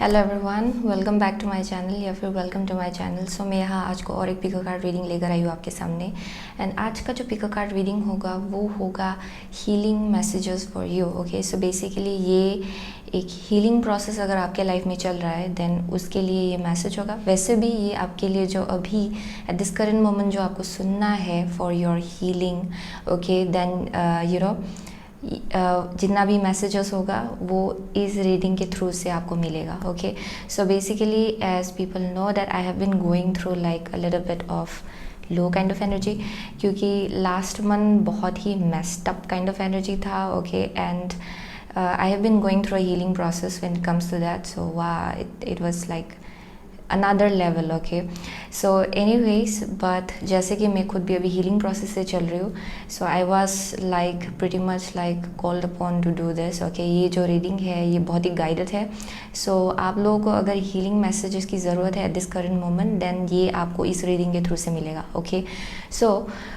Hello everyone, welcome back to my channel या फिर welcome to my channel. So मैं यहाँ आज को और एक पिको कार्ड रीडिंग लेकर आई हूँ आपके सामने। एंड आज का जो पिको कार्ड रीडिंग होगा वो होगा healing messages for you. Okay, so basically ये एक हीलिंग प्रोसेस अगर आपके लाइफ में चल रहा है देन उसके लिए ये मैसेज होगा। वैसे भी ये आपके लिए जो अभी एट दिस करेंट मोमेंट जो आपको सुनना है for your healing, okay, then जितना भी मैसेजेस होगा वो इस रीडिंग के थ्रू से आपको मिलेगा। Okay, so basically as people know that I have been going through like a little bit of low kind of energy, क्योंकि लास्ट मंथ बहुत ही messed up kind of energy था। Okay, and I have been going through a healing process when it comes to that. So wow, it was like another level. Okay, so anyways, but जैसे कि मैं खुद भी अभी healing process से चल रही हूँ, so I was like pretty much like called upon to do this. Okay, ये जो रीडिंग है ये बहुत ही गाइडेड है। सो आप लोगों को अगर हीलिंग मैसेजेस की ज़रूरत है at this current moment then ये आपको इस रीडिंग के थ्रू से मिलेगा। Okay, so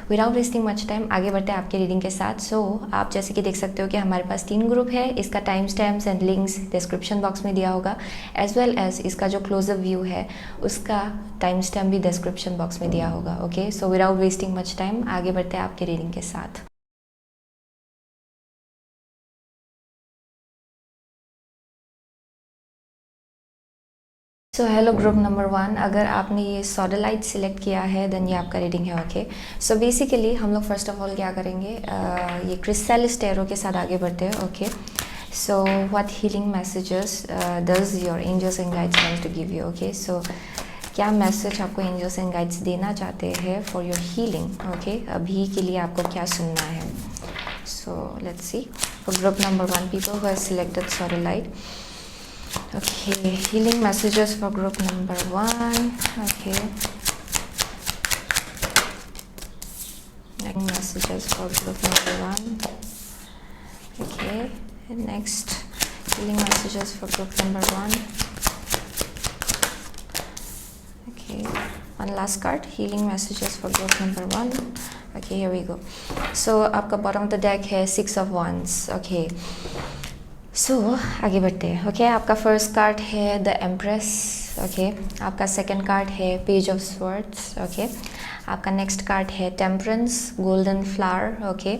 without wasting much time आगे बढ़ते हैं आपके रीडिंग के साथ। सो आप जैसे कि देख सकते हो कि हमारे पास 3 ग्रुप है। इसका time stamps and links description box में दिया होगा, एज वेल एज इसका जो क्लोजअप व्यू है उसका टाइम स्टैम्प भी डिस्क्रिप्शन बॉक्स में दिया होगा। Okay, so without wasting much time आगे बढ़ते हैं आपके रीडिंग के साथ। सो हेलो ग्रुप नंबर 1, अगर आपने ये सोडेलाइट सिलेक्ट किया है देन ये आपका रीडिंग है। ओके, सो बेसिकली हम लोग फर्स्ट ऑफ ऑल क्या करेंगे, ये क्रिस्टल टैरो के साथ आगे बढ़ते हैं। Okay, so what healing messages does your angels and guides want to give you. Okay, so क्या मैसेज आपको एंजल्स एंड गाइड्स देना चाहते हैं फॉर योर हीलिंग। ओके, अभी के लिए आपको क्या सुनना है। So let's see for group number 1 people who have selected sodalite. Okay, healing messages for group number 1. Okay, healing messages for group number 1. Okay, and next healing messages for group number 1. Okay, one last card, healing messages for group number 1. Okay, here we go. So आपका bottom of the deck है 6 of Wands. Okay, सो आगे बढ़ते हैं। Okay, आपका first card है the empress. Okay, आपका second card है page of swords. Okay, आपका नेक्स्ट कार्ड है temperance golden flower. Okay,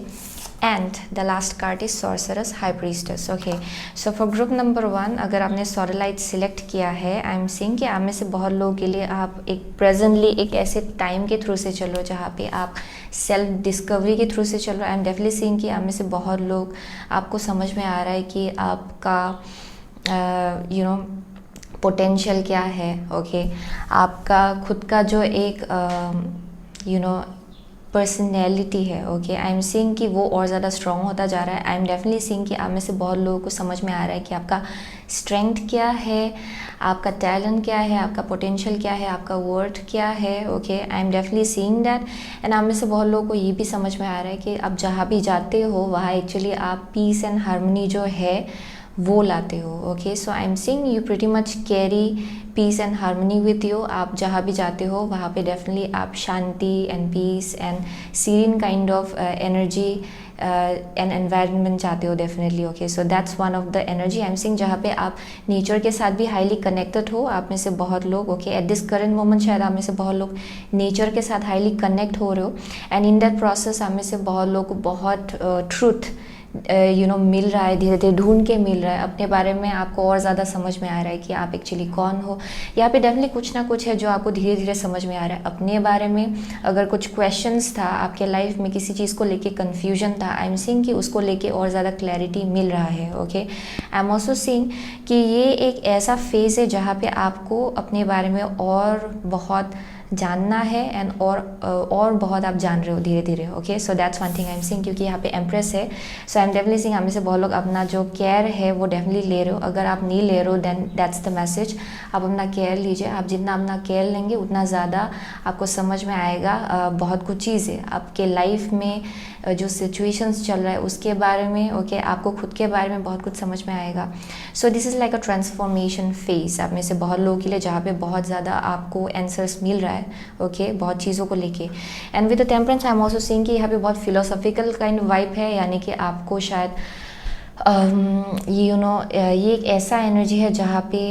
and the last card is sorcerer's high priestess. Okay, so for group number 1 अगर आपने सोडेलाइट select किया है, I am seeing कि आप में से बहुत लोगों के लिए आप एक प्रेजेंटली एक ऐसे टाइम के थ्रू से चल रहे हो जहाँ पे आप सेल्फ डिस्कवरी के थ्रू से चल रहे हो। आई एम डेफिनेटली सीइंग कि आप में से बहुत लोग आपको समझ में आ रहा है कि आपका पोटेंशियल क्या है। ओके, आपका खुद का जो एक पर्सनैलिटी है। ओके, आई एम सीइंग कि वो और ज़्यादा स्ट्रॉन्ग होता जा रहा है। आई एम डेफिनेटली सीइंग कि आप में से बहुत लोगों को समझ में आ रहा है कि आपका स्ट्रेंथ क्या है, आपका टैलेंट क्या है, आपका पोटेंशियल क्या है, आपका वर्थ क्या है। Okay, I am definitely seeing that. And आप में से बहुत लोगों को ये भी समझ में आ रहा है कि आप जहाँ भी जाते हो वहाँ एक्चुअली आप पीस एंड हार्मनी जो है वो लाते हो। Okay, so I am seeing you pretty much carry peace and harmony with you. आप जहाँ भी जाते हो वहाँ पे डेफिनेटली आप शांति and peace and serene kind of energy and environment चाहते हो definitely. Okay, so that's one of the energy I am seeing जहाँ पे आप नेचर के साथ भी हाईली कनेक्टेड हो। आप में से बहुत लोग okay eight this current moment शायद आप में से बहुत लोग नेचर के साथ हाईली कनेक्ट हो रहे हो। एंड इन दैट प्रोसेस आप में से बहुत लोग को बहुत ट्रूथ मिल रहा है, धीरे धीरे ढूंढ के मिल रहा है। अपने बारे में आपको और ज़्यादा समझ में आ रहा है कि आप एक्चुअली कौन हो। यहाँ पे डेफिनेटली कुछ ना कुछ है जो आपको धीरे धीरे समझ में आ रहा है अपने बारे में। अगर कुछ क्वेश्चंस था आपके लाइफ में, किसी चीज़ को लेके कन्फ्यूजन था, आई एम सीइंग कि उसको लेके और ज़्यादा क्लैरिटी मिल रहा है। Okay, I am also seeing कि ये एक ऐसा फेज़ है जहाँ पे आपको अपने बारे में और बहुत जानना है एंड और बहुत आप जान रहे हो धीरे धीरे। Okay, so that's one thing I am seeing, क्योंकि यहाँ पे एम्प्रेस है। So I am definitely seeing हमें से बहुत लोग अपना जो केयर है वो डेफिनेटली ले रहे हो। अगर आप नहीं ले रहे हो देन दैट्स द मैसेज, आप अपना केयर लीजिए। आप जितना अपना केयर लेंगे उतना ज़्यादा आपको समझ में आएगा बहुत कुछ चीज़ें आपके लाइफ में जो सिचुएशंस चल रहा है उसके बारे में। ओके, आपको खुद के बारे में बहुत कुछ समझ में आएगा। सो this is like a transformation phase आप में से बहुत लोगों के लिए, जहाँ पे बहुत ज़्यादा आपको आंसर्स मिल रहा है। ओके, बहुत चीज़ों को लेके। And with the temperance I am also seeing कि यहाँ पे बहुत फिलोसॉफिकल काइंड वाइब है, यानी कि आपको शायद ये एक ऐसा एनर्जी है जहाँ पे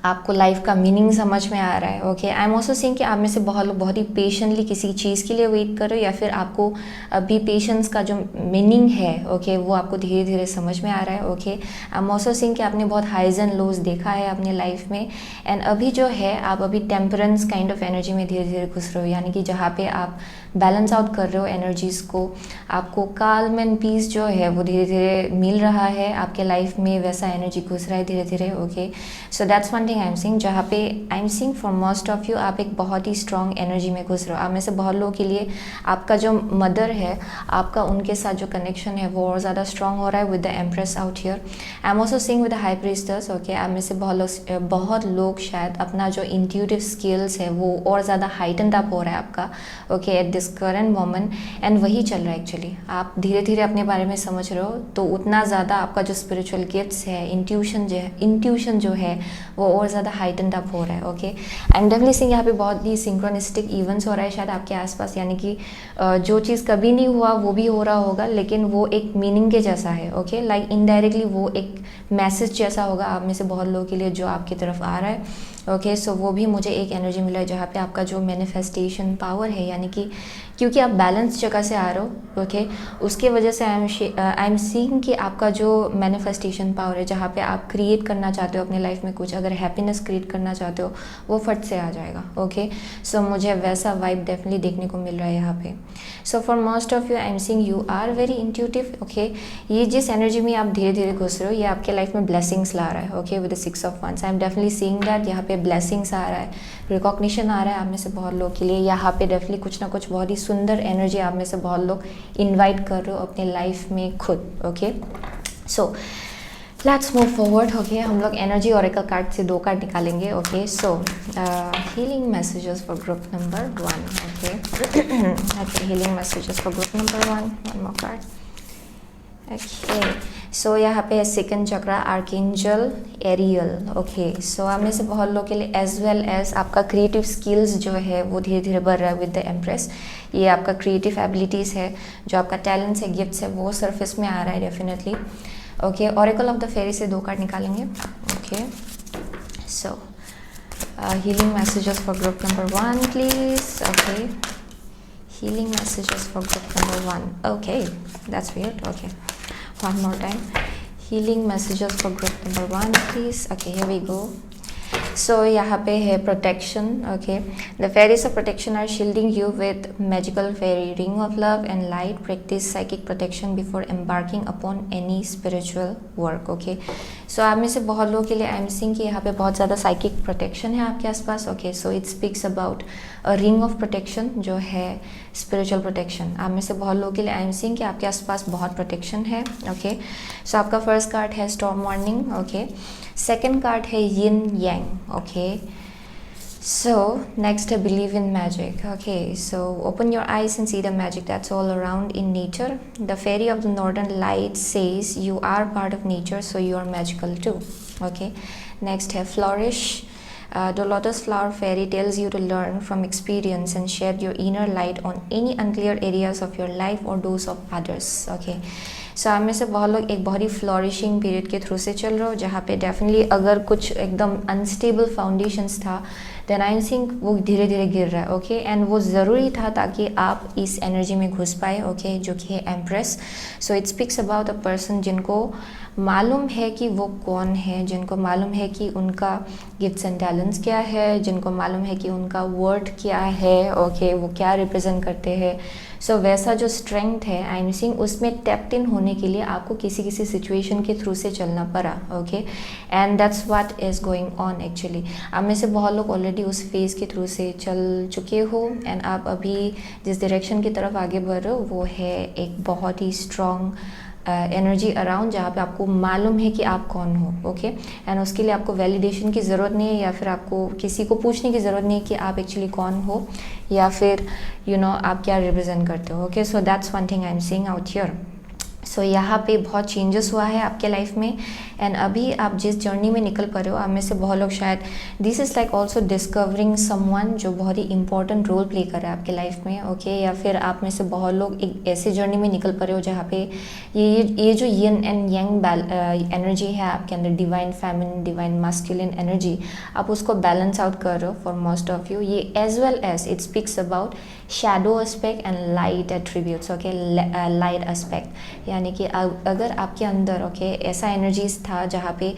आपको लाइफ का मीनिंग समझ में आ रहा है। Okay, I am also seeing कि आप में से बहुत लोग बहुत ही पेशेंटली किसी चीज़ के लिए वेट कर रहे हो, या फिर आपको अभी पेशेंस का जो मीनिंग है ओके वो आपको धीरे धीरे समझ में आ रहा है। Okay, I am also seeing कि आपने बहुत हाइज एंड लोज देखा है अपने लाइफ में, एंड अभी जो है आप अभी टेम्परेंस काइंड ऑफ एनर्जी में धीरे धीरे घुस रहे हो, यानी कि जहाँ पे आप बैलेंस आउट कर रहे हो एनर्जीज़ को, आपको काल्म एंड पीस जो है वो धीरे धीरे मिल रहा है आपके लाइफ में, वैसा एनर्जी घुस रहा है धीरे धीरे। Okay, so that's one thing I am seeing, जहाँ पे आई am seeing for most of you आप एक बहुत ही स्ट्रॉन्ग एनर्जी में घुस रहे हो। आप में से बहुत लोगों के लिए आपका जो मदर है, आपका उनके साथ जो कनेक्शन है वो और ज़्यादा स्ट्रॉन्ग हो रहा है with the empress out here. I am also seeing with the high priestess. Okay, आप में से बहुत लोग शायद अपना जो इंट्यूटिव स्किल्स है वो और ज़्यादा हाइटनड अप हो रहा है आपका okay eight this current moment, and वही चल रहा है एक्चुअली। आप धीरे धीरे अपने बारे में समझ रहे हो, तो उतना ज़्यादा आपका जो स्पिरिचुअल गिफ्ट्स है, इंट्यूशन जो है वो और ज़्यादा हाइटनड अप हो रहा है। Okay, I am definitely seeing यहाँ पे बहुत ही सिंक्रोनिस्टिक इवेंट्स हो रहा है शायद आपके आसपास, यानी कि जो चीज़ कभी नहीं हुआ वो भी हो रहा होगा, लेकिन वो एक मीनिंग के जैसा है। ओके, लाइक इनडायरेक्टली वो एक मैसेज जैसा होगा आप में से बहुत लोगों के लिए जो आपकी तरफ आ रहा है। ओके, सो वो भी मुझे एक एनर्जी मिला है जहाँ पे आपका जो मैनिफेस्टेशन पावर है, यानी कि क्योंकि आप बैलेंस जगह से आ रहे हो ओके, उसके वजह से आई एम सीइंग कि आपका जो मैनिफेस्टेशन पावर है, जहाँ पे आप क्रिएट करना चाहते हो अपने लाइफ में कुछ, अगर हैप्पीनेस क्रिएट करना चाहते हो वो फट से आ जाएगा। ओके, सो मुझे वैसा वाइब डेफिनेटली देखने को मिल रहा है यहाँ पे। So for most of you I am seeing you are very intuitive. Okay, ये जिस एनर्जी में आप धीरे धीरे घुस रहे हो ये आपके लाइफ में ब्लेसिंग्स ला रहा है। Okay, with the 6 of wands I am definitely seeing that यहाँ पे ब्लेसिंग्स आ रहा है, रिकॉग्निशन आ रहा है आप में से बहुत लोग के लिए। यहाँ पे डेफिनेटली कुछ ना कुछ बहुत ही सुंदर एनर्जी आप में से बहुत लोग इनवाइट कर रहे हो अपने लाइफ में खुद। Okay, so let's move forward. Okay, हम लोग एनर्जी ऑरेकल कार्ड से 2 कार्ड निकालेंगे। Okay, so healing messages for group number 1। Okay, healing messages for group number 1, one more card. Okay, so यहाँ पे second chakra archangel Ariel. Okay, so आप में से बहुत लोग के लिए एज वेल एज आपका क्रिएटिव स्किल्स जो है वो धीरे धीरे बढ़ रहा है विद द एम्प्रेस। ये आपका क्रिएटिव एबिलिटीज़ है, जो आपका टैलेंट्स है, गिफ्ट्स है, वो सरफेस में आ रहा है definitely. Okay, oracle of the fairy से 2 कार्ड निकालेंगे। Okay, so healing messages for group number 1 please. Okay, healing messages for group number 1. Okay, that's weird. Okay, one more time. Healing messages for group number 1 please. Okay, here we go. So यहाँ पे है protection. Okay, the fairies of protection are shielding you with magical fairy ring of love and light. Practice psychic protection before embarking upon any spiritual work. Okay, सो आप में से बहुत लोगों के लिए आई एम सीइंग कि यहाँ पे बहुत ज़्यादा साइकिक प्रोटेक्शन है आपके आसपास। Okay, so it speaks about a ring of protection जो है स्पिरिचुअल प्रोटेक्शन। आप में से बहुत लोगों के लिए आई एम सीइंग कि आपके आसपास बहुत प्रोटेक्शन है। ओके, सो आपका फर्स्ट कार्ड है storm warning. Okay, second card है yin yang. Okay, so next believe in magic. Okay, so open your eyes and see the magic that's all around in nature. The fairy of the northern light says you are part of nature, so you are magical too. Okay, next have flourish. The lotus flower fairy tells you to learn from experience and share your inner light on any unclear areas of your life or those of others. Okay, सो आप में से बहुत लोग एक बहुत ही फ्लॉरिशिंग period के through से चल रहे हो, जहाँ पे डेफिनेटली अगर कुछ एकदम अनस्टेबल फाउंडेशंस था देन आई थिंक वो धीरे धीरे गिर रहा है। ओके, एंड वो ज़रूरी था ताकि आप इस एनर्जी में घुस पाए। ओके, जो कि है empress. So it speaks about a person जिनको मालूम है कि वो कौन है, जिनको मालूम है कि उनका गिफ्ट्स एंड टैलेंट्स क्या है, जिनको मालूम है कि उनका वर्ड क्या है। ओके, वो क्या रिप्रेजेंट करते हैं। सो वैसा जो स्ट्रेंथ है आई एम सीइंग उसमें टैप्ड इन होने के लिए आपको किसी सिचुएशन के थ्रू से चलना पड़ा। Okay, and that's what is going on actually. आप में से बहुत लोग ऑलरेडी उस फेज के थ्रू से चल चुके हो, एंड आप अभी जिस डायरेक्शन की तरफ आगे बढ़ रहे हो वो है एक बहुत ही स्ट्रॉन्ग एनर्जी अराउंड, जहाँ पे आपको मालूम है कि आप कौन हो। ओके, एंड उसके लिए आपको वैलिडेशन की ज़रूरत नहीं है, या फिर आपको किसी को पूछने की ज़रूरत नहीं है कि आप एक्चुअली कौन हो, या फिर आप क्या रिप्रेजेंट करते हो। Okay, so that's one thing I am seeing out here. So यहाँ पे बहुत चेंजेस हुआ है आपके लाइफ में, एंड अभी आप जिस जर्नी में निकल पा रहे हो, आप में से बहुत लोग शायद this is like also discovering someone जो बहुत ही इंपॉर्टेंट रोल प्ले कर रहा है आपके लाइफ में, ओके। या फिर आप में से बहुत लोग एक ऐसे जर्नी में निकल पा रहे हो जहाँ पे ये जो यिन एंड यंग एनर्जी है आपके अंदर, divine feminine, divine masculine energy, आप उसको बैलेंस आउट कर रहे हो फॉर मोस्ट ऑफ यू। ये as well as it speaks about shadow aspect and light attributes, okay. Light aspect यानी कि अगर आपके अंदर ओके ऐसा एनर्जीज था जहाँ पे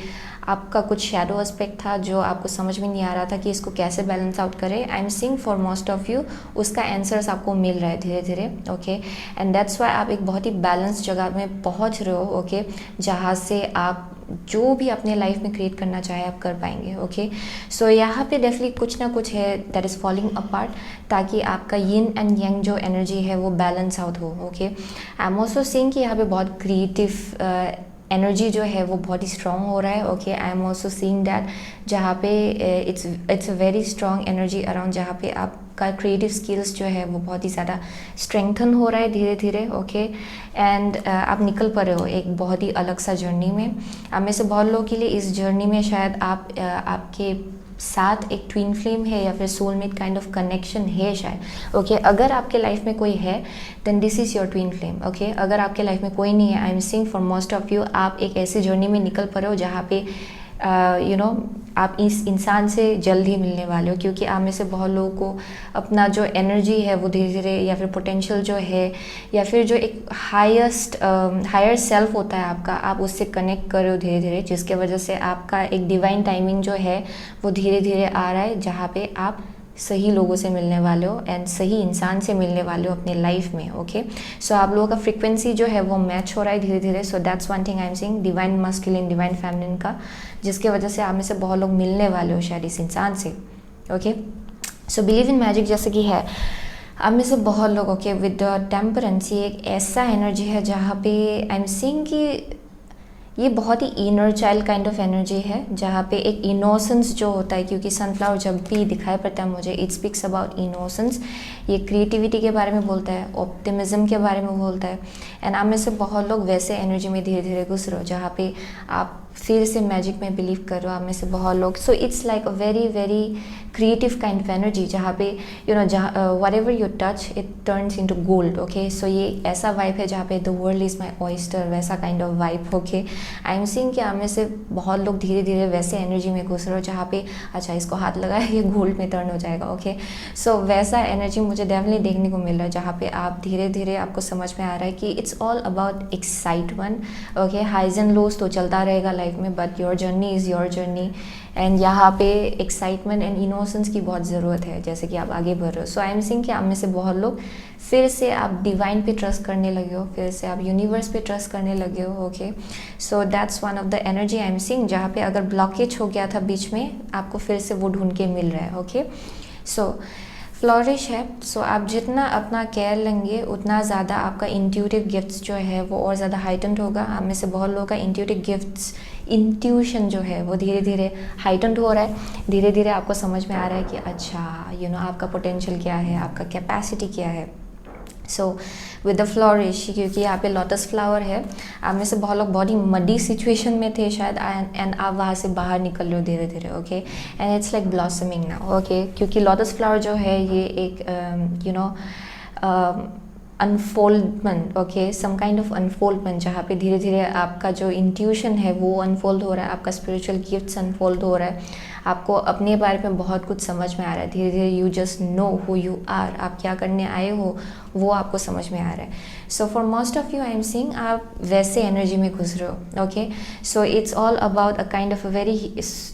आपका कुछ शैडो एस्पेक्ट था जो आपको समझ में नहीं आ रहा था कि इसको कैसे बैलेंस आउट करें, आई am seeing for most of you उसका आंसर्स आपको मिल रहा है धीरे धीरे, ओके। एंड दैट्स वाई आप एक बहुत ही बैलेंस जगह में पहुंच रहे हो, ओके, जहाँ से आप जो भी अपने लाइफ में क्रिएट करना चाहे आप कर पाएंगे, ओके। सो यहाँ पे डेफिनेटली कुछ ना कुछ है दैट इज़ फॉलिंग अपार्ट, ताकि आपका यिन एंड यंग जो एनर्जी है वो बैलेंस आउट हो, okay. I am also seeing कि यहाँ पे बहुत क्रिएटिव एनर्जी जो है वो बहुत ही स्ट्रॉन्ग हो रहा है, okay. I am also seeing that जहाँ पे it's a very strong energy around, जहाँ पे आपका क्रिएटिव स्किल्स जो है वो बहुत ही ज़्यादा स्ट्रेंथन हो रहा है धीरे धीरे, ओके। एंड आप निकल पा रहे हो एक बहुत ही अलग सा जर्नी में। आप में से बहुत लोगों के लिए इस जर्नी में शायद आपके साथ एक ट्विन फ्लेम है या फिर सोलमेट काइंड ऑफ कनेक्शन है शायद, ओके। अगर आपके लाइफ में कोई है then this is your twin flame, okay. अगर आपके लाइफ में कोई नहीं है, I am seeing for most of you आप एक ऐसी जर्नी में निकल पा रहे हो जहाँ पे आप इस इंसान से जल्द ही मिलने वाले हो, क्योंकि आप में से बहुत लोगों को अपना जो एनर्जी है वो धीरे धीरे, या फिर पोटेंशियल जो है, या फिर जो एक हायर सेल्फ होता है आपका, आप उससे कनेक्ट कर रहे हो धीरे धीरे, जिसके वजह से आपका एक डिवाइन टाइमिंग जो है वो धीरे धीरे आ रहा है, जहाँ पे आप सही लोगों से मिलने वाले हो एंड सही इंसान से मिलने वाले हो अपने लाइफ में, ओके। सो आप लोगों का फ्रीक्वेंसी जो है वो मैच हो रहा है धीरे धीरे। सो that's one thing I am seeing, divine masculine, divine feminine का, जिसके वजह से आप में से बहुत लोग मिलने वाले हो शायद इस इंसान से, okay. So believe in magic जैसे कि है, आप में से बहुत लोग, ओके, विद टेम्परेंस, ये एक ऐसा एनर्जी है जहाँ पे आई एम सीइंग कि ये बहुत ही inner child kind of energy है, जहाँ पे एक इनोसेंस जो होता है, क्योंकि सनफ्लावर जब भी दिखाई पड़ता है मुझे, इट स्पीक्स अबाउट इनोसेंस। ये क्रिएटिविटी के बारे में बोलता है, ऑप्टिमिज्म के बारे में बोलता है, एंड आप में से बहुत लोग वैसे एनर्जी में धीरे धीरे घुस रहे हो जहाँ पे आप फिर से मैजिक में बिलीव कर रहे हो, आप में से बहुत लोग। So it's like a very very creative kind of energy, जहाँ पे जहाँ whatever you touch it turns into gold, okay. So ये ऐसा वाइब है जहाँ पे the world is my oyster, वैसा kind of vibe, okay. I am seeing कि आप में से बहुत लोग धीरे धीरे वैसे एनर्जी में घुस रहे हो जहाँ पे अच्छा इसको हाथ लगाया ये गोल्ड में टर्न हो जाएगा, ओके। सो वैसा एनर्जी मुझे डेफिनेटली देखने को मिल रहा है, जहाँ पे आप धीरे धीरे आपको समझ में आ रहा है कि it's all about excitement, okay. Highs and lows तो चलता रहेगा लाइफ में, but your journey is your journey, and यहाँ पे एक्साइटमेंट एंड इनोसेंस की बहुत ज़रूरत है जैसे कि आप आगे बढ़ रहे हो। सो आई एम सीइंग कि आप में से बहुत लोग फिर से आप डिवाइन पे ट्रस्ट करने लगे हो, फिर से आप यूनिवर्स पे ट्रस्ट करने लगे हो, okay. So that's one of the energy I am seeing, जहाँ पे अगर ब्लॉकेज हो गया था बीच में, आपको फिर से वो ढूंढ के मिल रहा है, ओके। सो फ्लॉरिश है। सो आप जितना अपना केयर लेंगे उतना ज़्यादा आपका इंट्यूटिव गिफ्ट्स जो है वो और ज़्यादा हाइटेंड होगा। आप में से बहुत लोगों का इंट्यूटिव गिफ्ट्स, इंट्यूशन जो है वो धीरे धीरे हाइटेंड हो रहा है, धीरे धीरे आपको समझ में आ रहा है कि अच्छा आपका पोटेंशियल क्या है, आपका कैपेसिटी क्या है। सो विद द फ्लॉरिश, क्योंकि यहाँ पे लोटस फ्लावर है, आप में से बहुत लोग बहुत ही मडी सिचुएशन में थे शायद, एंड आप वहाँ से बाहर निकल रहे हो धीरे धीरे, okay. And it's like blossoming now, okay, क्योंकि लोटस फ्लावर जो है ये एक unfoldment, okay, some kind of unfoldment, जहाँ पे धीरे धीरे आपका जो इंट्यूशन है वो अनफोल्ड हो रहा है, आपका स्पिरिचुअल गिफ्ट्स अनफोल्ड हो रहा है, आपको अपने बारे में बहुत कुछ समझ में आ रहा है धीरे धीरे। You just know who you are, आप क्या करने आए हो वो आपको समझ में आ रहा है। So for most of you I am seeing आप वैसे एनर्जी में घुस रहे हो, okay. So it's all about a kind of a very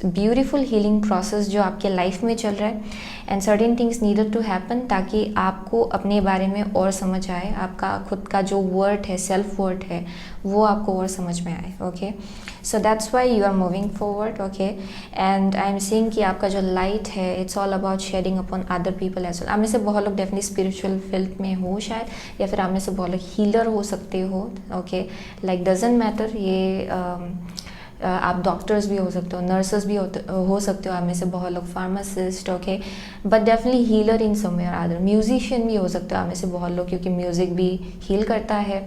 beautiful healing process जो आपके लाइफ में चल रहा है, and certain things needed to happen ताकि आपको अपने बारे में और समझ आए, आपका खुद का जो वर्थ है, सेल्फ वर्थ है, वो आपको और समझ में आए, okay. So that's why you are moving forward, okay. And I am seeing कि आपका जो लाइट है it's all about sharing upon other people as well. आप में से बहुत लोग डेफिनेटली स्पिरिचुअल फील्ड में हो शायद, या फिर आप में से बहुत लोग हीलर हो सकते हो, ओके। लाइक डजेंट मैटर, ये आप डॉक्टर्स भी हो सकते हो, नर्सेस भी हो सकते हो, आप में से बहुत लोग pharmacist, okay, but definitely healer in some way और अदर। म्यूजिशियन भी हो सकते हो आप में से बहुत लोग, क्योंकि म्यूज़िक भी हील करता है,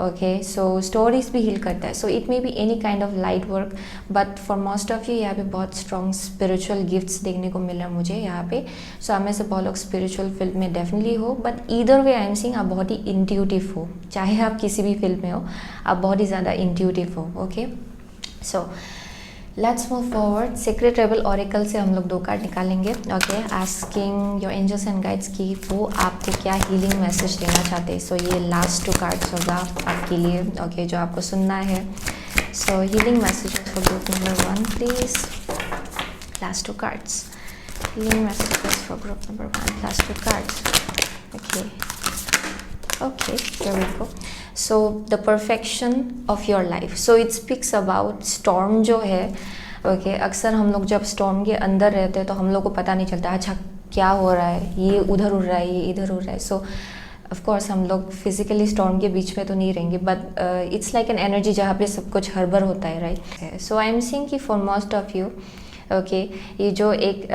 ओके, सो स्टोरीज भी हील करता है, so it may be any kind of light work, but for most of you यहाँ पे बहुत स्ट्रॉन्ग स्पिरिचुअल गिफ्ट्स देखने को मिल रहा है मुझे यहाँ पे। सो आप में से बहुत लोग स्पिरिचुअल फील्ड में डेफिनेटली हो, but either way I am seeing आप बहुत ही इंट्यूटिव हो, चाहे आप किसी भी फील्ड में हो, आप बहुत ही ज़्यादा इंट्यूटिव हो। Okay, so let's move forward. Secret rebel oracle से हम लोग 2 कार्ड निकालेंगे। Okay, asking your angels and guides की वो आपको क्या हीलिंग मैसेज देना चाहते हैं। सो ये लास्ट 2 कार्ड्स होगा आपके लिए, ओके, जो आपको सुनना है। सो healing messages for group number 1 please, last 2 cards, healing messages for group number 1, last 2 cards. Okay, here we go. So the perfection of your life. So it speaks about storm जो है, okay, अक्सर हम लोग जब storm के अंदर रहते हैं तो हम लोग को पता नहीं चलता अच्छा क्या हो रहा है, ये उधर उड़ रहा है, ये इधर उड़ रहा है। सो ऑफ कोर्स हम लोग फिजिकली स्टॉर्म के बीच में तो नहीं रहेंगे, but it's like an energy जहाँ पे सब कुछ हड़बड़ होता है, right. So I am seeing कि for most of you, okay, ये जो एक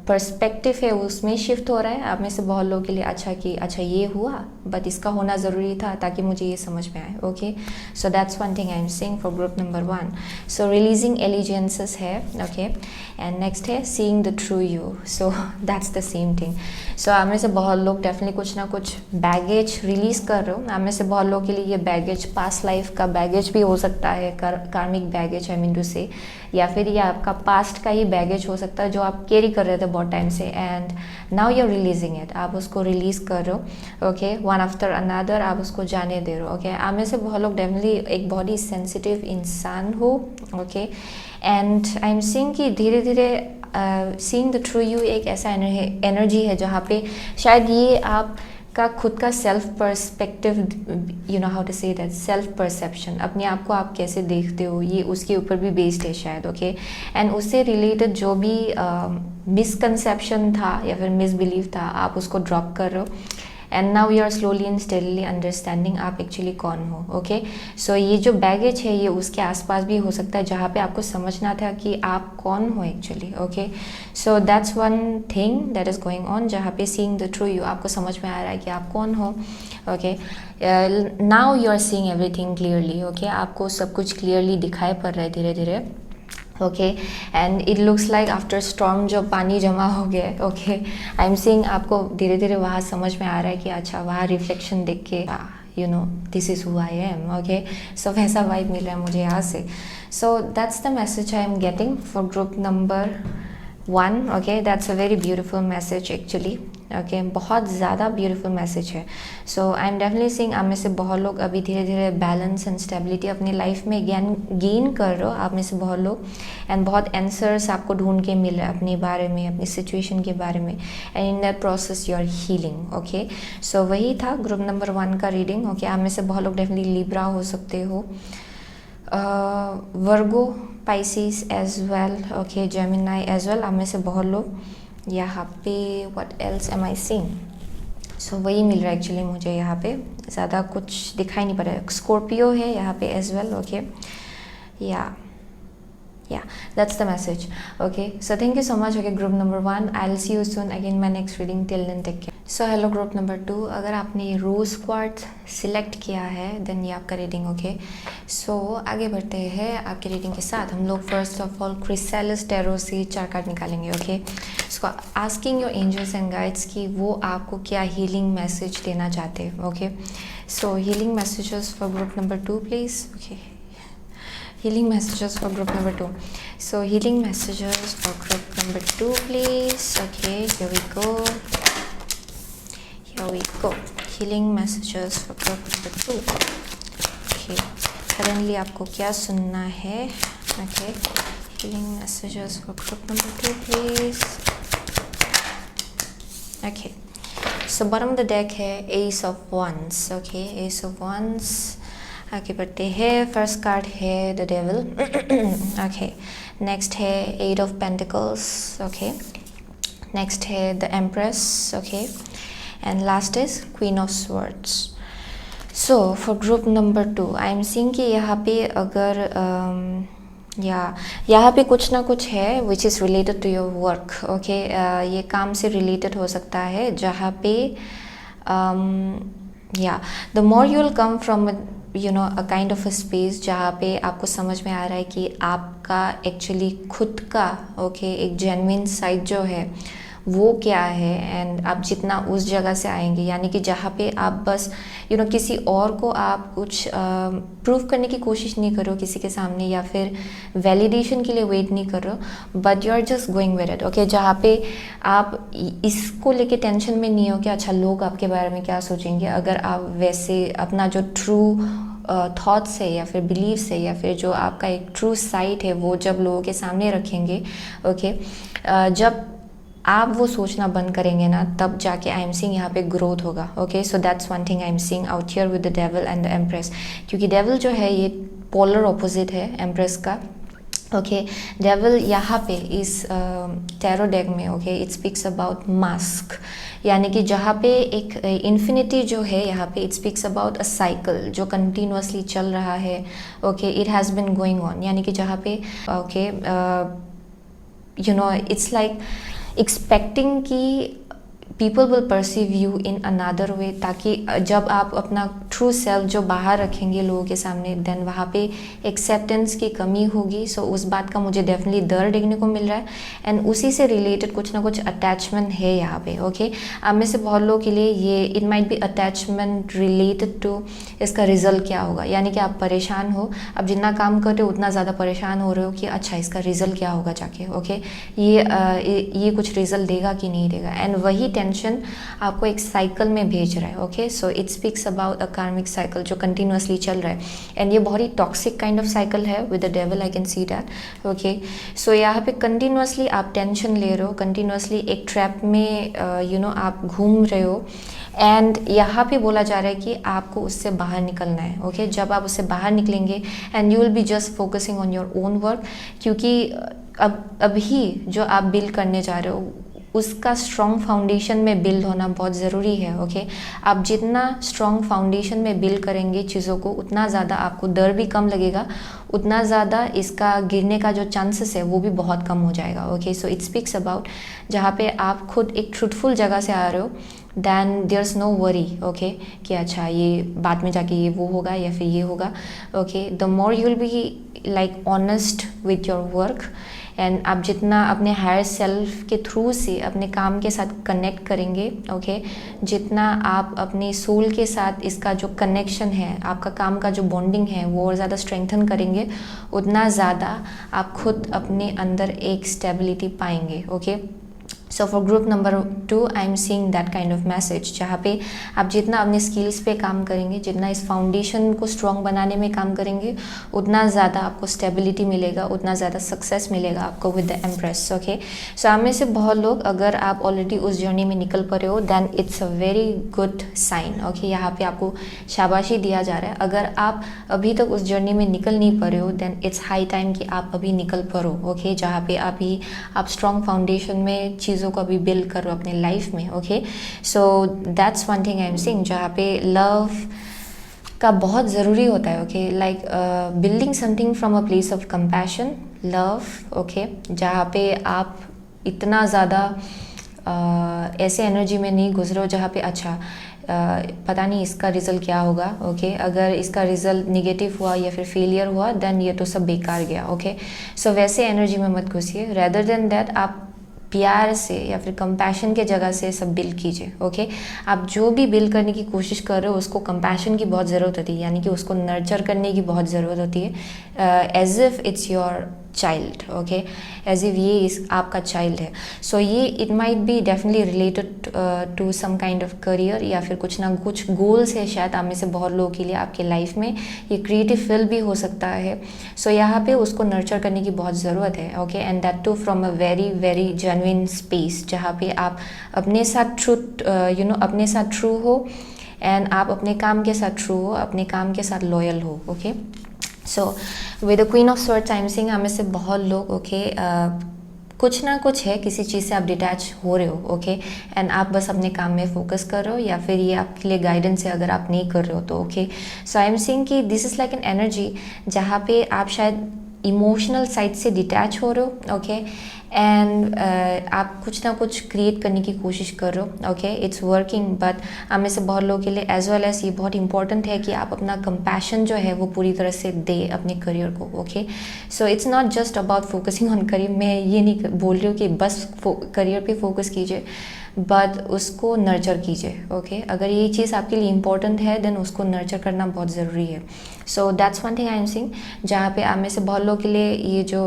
पर्सपेक्टिव है उसमें शिफ्ट हो रहा है आप में से बहुत लोगों के लिए। अच्छा ये हुआ, बट इसका होना ज़रूरी था ताकि मुझे ये समझ में आए। Okay, so that's one thing I am seeing for group number 1। So releasing allegiances है, ओके, एंड नेक्स्ट है seeing the true you. So that's the same thing. So आप में से बहुत लोग डेफिनेटली कुछ ना कुछ बैगेज रिलीज़ कर रहे हो। आप में से बहुत लोगों के लिए ये बैगेज पास्ट लाइफ का बैगेज भी हो सकता है, कार्मिक बैगेज आई मीन टू से, या फिर ये आपका पास्ट का ही बैगेज हो सकता है जो आप कैरी कर रहे थे बहुत टाइम से, and now you are releasing it, आप उसको रिलीज़ कर रहे हो। ओके, वन आफ्टर अनदर आप उसको जाने दे रहे हो। ओके, आप में से बहुत लोग डेफिनेटली एक बहुत ही सेंसिटिव इंसान हो। Okay, and I am seeing कि धीरे धीरे सीइंग द ट्रू यू एक ऐसा एनर्जी है जहाँ पे शायद ये आप का खुद का self perspective, you know how to say that, self perception, अपने आप को आप कैसे देखते हो, ये उसके ऊपर भी बेस्ड है शायद। ओके, एंड उससे रिलेटेड जो भी मिसकंसेप्शन था या फिर मिसबिलीव था आप उसको ड्रॉप कर रहे हो, and now you are slowly and steadily understanding आप एक्चुअली कौन हो। ओके, सो ये जो बैगेज है ये उसके आसपास भी हो सकता है जहाँ पे आपको समझना था कि आप कौन हो actually. Okay, so that's one thing that is going on, जहाँ पे सीइंग द ट्रू यू आपको समझ में आ रहा है कि आप कौन हो। Okay, now you are seeing everything clearly. Okay, आपको सब कुछ क्लियरली दिखाई पड़ रहा है धीरे धीरे। Okay, and it looks like after storm जो पानी जमा हो गया है। ओके, आई एम सीइंग आपको धीरे धीरे वहाँ समझ में आ रहा है कि अच्छा वहाँ रिफ्लेक्शन देख के you know this is who I am. Okay, so वैसा वाइब मिल रहा है मुझे यहाँ से। So that's the message I am getting for group number 1। Okay, that's a very beautiful message actually. Okay, बहुत ज़्यादा ब्यूटीफुल मैसेज है। So I am definitely seeing आप में से बहुत लोग अभी धीरे धीरे बैलेंस एंड स्टेबिलिटी अपनी लाइफ में गेन कर रहे हो, आप में से बहुत लोग, एंड बहुत आंसर्स आपको ढूंढ के मिल रहे हैं अपने बारे में, अपनी सिचुएशन के बारे में, and in that process you are healing. Okay, so वही था ग्रुप नंबर 1 का रीडिंग। ओके, आप में से बहुत लोग डेफिनेटली लिब्रा हो सकते हो, Virgo, Pisces as well, okay, Gemini as well, आप में से बहुत लोग यहाँ पे। What else am I seeing, so वही मिल रहा है एक्चुअली मुझे यहाँ पे, ज़्यादा कुछ दिखाई नहीं पड़ रहा है। स्कॉर्पियो है यहाँ पे as well. Okay, yeah, that's the message. Okay, so thank you so much. Okay, group number 1, I'll see you soon again in my next reading. Till then, take care. So hello group number 2, अगर आपने ये रोज quartz select किया है then ये आपका reading. Okay, सो आगे बढ़ते हैं आपके रीडिंग के साथ। हम लोग first of all chrysalis tarot से 4 कार्ड निकालेंगे। Okay, so asking your angels and guides की वो आपको क्या हीलिंग मैसेज देना चाहते हैं। Okay, so healing messages for group number 2 please. Okay, healing messages for group number 2. So healing messages for group number 2 please. Okay, here we go. Healing messages for group number 2. Okay, currently आपको क्या सुनना है। Okay, healing messages for group number 2 please. Okay, so bottom of the deck है Ace of Wands. Okay, Ace of Wands। आगे बढ़ते हैं। First card है the devil. Okay, next है 8 ऑफ पेंटिकल्स। ओके, नेक्स्ट है the empress. Okay, and last is queen of swords. So for group number 2 I am seeing कि यहाँ पे अगर यहाँ पे कुछ ना कुछ है which is related to your work. Okay, ये काम से रिलेटेड हो सकता है जहाँ पे the more you will come from a kind of a space जहाँ पे आपको समझ में आ रहा है कि आपका एक्चुअली खुद का एक जेन्युइन साइड जो है वो क्या है, एंड आप जितना उस जगह से आएंगे, यानी कि जहाँ पे आप बस किसी और को आप कुछ प्रूव करने की कोशिश नहीं कर रहे हो किसी के सामने, या फिर वैलिडेशन के लिए वेट नहीं कर रहे हो, but you are just going with it. Okay, जहाँ पे आप इसको लेके टेंशन में नहीं हो कि अच्छा लोग आपके बारे में क्या सोचेंगे। अगर आप वैसे अपना जो ट्रू थॉट्स है या फिर बिलीव्स है या फिर जो आपका एक ट्रू साइट है वो जब लोगों के सामने रखेंगे, जब आप वो सोचना बंद करेंगे ना, तब जाके आई एम सीइंग यहाँ पे ग्रोथ होगा। Okay, so that's one thing I am seeing out here with the devil and the empress, क्योंकि डेविल जो है ये पोलर ऑपोजिट है एम्प्रेस का। ओके, डेविल यहाँ पे इस टैरो डेक में इट स्पीक्स अबाउट मास्क, यानी कि जहाँ पे एक इन्फिनिटी जो है यहाँ पे it speaks about a cycle जो कंटिन्यूसली चल रहा है। Okay, it has been going on, यानी कि जहाँ पे इट्स लाइक एक्सपेक्टिंग कि people will perceive you in another वे, ताकि जब आप अपना ट्रू सेल्फ जो बाहर रखेंगे लोगों के सामने, देन वहाँ पे एक्सेप्टेंस की कमी होगी। सो उस बात का मुझे डेफिनेटली डर देखने को मिल रहा है, एंड उसी से रिलेटेड कुछ ना कुछ अटैचमेंट है यहाँ पे। ओके, आप में से बहुत लोगों के लिए ये it might be attachment related to इसका रिजल्ट क्या होगा, यानी कि आप परेशान हो, आप जितना काम कर रहे हो उतना ज़्यादा परेशान हो रहे हो कि अच्छा इसका रिजल्ट क्या होगा जाके। ओके, ये कुछ रिजल्ट देगा कि नहीं देगा, एंड वही टेंशन आपको एक साइकिल में भेज रहा है। Okay, so it speaks about a कार्मिक साइकिल जो कंटिन्यूसली चल रहा है, एंड ये बहुत ही टॉक्सिक काइंड ऑफ साइकिल है with the devil, I can see that. Okay, so यहाँ पे कंटिन्यूसली आप टेंशन ले रहे हो, कंटिन्यूसली एक ट्रैप में आप घूम रहे हो, एंड यहाँ पे बोला जा रहा है कि आपको उससे बाहर निकलना है। ओके, जब आप उससे बाहर निकलेंगे and you will be just focusing on your own work, क्योंकि अभी जो आप बिल्ड करने जा रहे हो उसका स्ट्रॉन्ग फाउंडेशन में बिल्ड होना बहुत ज़रूरी है। ओके, आप जितना स्ट्रॉन्ग फाउंडेशन में बिल्ड करेंगे चीज़ों को, उतना ज़्यादा आपको डर भी कम लगेगा, उतना ज़्यादा इसका गिरने का जो चांसेस है वो भी बहुत कम हो जाएगा। Okay, so it speaks about जहाँ पे आप खुद एक ट्रूथफुल जगह से आ रहे हो, then there is no worry. Okay, कि अच्छा ये बाद में जाके ये वो होगा या फिर ये होगा। Okay, the more you will be like honest with your work, and आप जितना अपने हायर सेल्फ के थ्रू से अपने काम के साथ कनेक्ट करेंगे, ओके, जितना आप अपने सोल के साथ इसका जो कनेक्शन है, आपका काम का जो बॉन्डिंग है वो और ज़्यादा स्ट्रेंथन करेंगे, उतना ज़्यादा आप खुद अपने अंदर एक स्टेबिलिटी पाएंगे। Okay, so for group number 2 I am seeing that kind of message, जहाँ पे आप जितना अपने स्किल्स पे काम करेंगे, जितना इस फाउंडेशन को स्ट्रॉन्ग बनाने में काम करेंगे, उतना ज़्यादा आपको स्टेबिलिटी मिलेगा, उतना ज़्यादा सक्सेस मिलेगा आपको with the empress. Okay, so आप में से बहुत लोग, अगर आप ऑलरेडी उस जर्नी में निकल पा रहे हो, then it's a very good sign. Okay, यहाँ पे आपको शाबाशी दिया जा रहा है। अगर आप अभी तक उस जर्नी में निकल नहीं पा रहे हो, दैन इट्स हाई टाइम कि आप अभी निकल पड़ो। ओके, जहाँ पे अभी आप स्ट्रॉन्ग फाउंडेशन में चीज़ों को अभी बिल्ड करो अपने लाइफ में। Okay, so that's one thing I am seeing, जहाँ पे लव का बहुत ज़रूरी होता है। Okay, like building something from a place of compassion, love. Okay, जहाँ पे आप इतना ज़्यादा ऐसे एनर्जी में नहीं गुजरो जहाँ पे अच्छा पता नहीं इसका रिजल्ट क्या होगा। ओके, अगर इसका रिजल्ट निगेटिव हुआ या फिर फेलियर हुआ, देन ये तो सब बेकार गया। ओके, सो वैसे एनर्जी में मत घुसिए, रेदर देन दैट आप प्यार से या फिर कंपैशन के जगह से सब बिल्ड कीजिए। ओके, आप जो भी बिल्ड करने की कोशिश कर रहे हो उसको कंपैशन की बहुत ज़रूरत होती है, यानी कि उसको नर्चर करने की बहुत ज़रूरत होती है, as if it's your child. Okay, as if ये आपका चाइल्ड है। सो ये it might be definitely related to some kind of career, या फिर कुछ ना कुछ गोल्स है शायद आप में से बहुत लोगों के लिए आपके लाइफ में, ये क्रिएटिव फील्ड भी हो सकता है। सो यहाँ पे उसको नर्चर करने की बहुत ज़रूरत है। Okay, and that too from a very very genuine space, जहाँ पे आप अपने साथ ट्रूथ अपने साथ ट्रू हो, एंड आप अपने काम के साथ ट्रू हो, अपने काम के साथ लॉयल हो। Okay, so with the queen of swords I am seeing हमें से बहुत लोग कुछ ना कुछ है, किसी चीज़ से आप डिटैच हो रहे हो। ओके, एंड आप बस अपने काम में फोकस कर रहे हो, या फिर ये आपके लिए गाइडेंस है अगर आप नहीं कर रहे हो तो। Okay, so I am seeing कि this is like an energy जहाँ पे आप शायद इमोशनल साइड से डिटैच हो रहे हो, ओके, एंड आप कुछ ना कुछ क्रिएट करने की कोशिश कर रहे हो, ओके, इट्स वर्किंग, बट हम में से बहुत लोगों के लिए एज वेल एज ये बहुत इंपॉर्टेंट है कि आप अपना कंपैशन जो है वो पूरी तरह से दे अपने करियर को, okay. So it's not just about focusing on career, मैं ये नहीं बोल रही हूँ कि बस करियर पे फोकस कीजिए, बट उसको नर्चर कीजिए, ओके। अगर ये चीज़ आपके लिए इंपॉर्टेंट है देन उसको नर्चर करना बहुत ज़रूरी है। So that's one thing I am seeing, जहाँ पे आप में से बहुत लोगों के लिए ये जो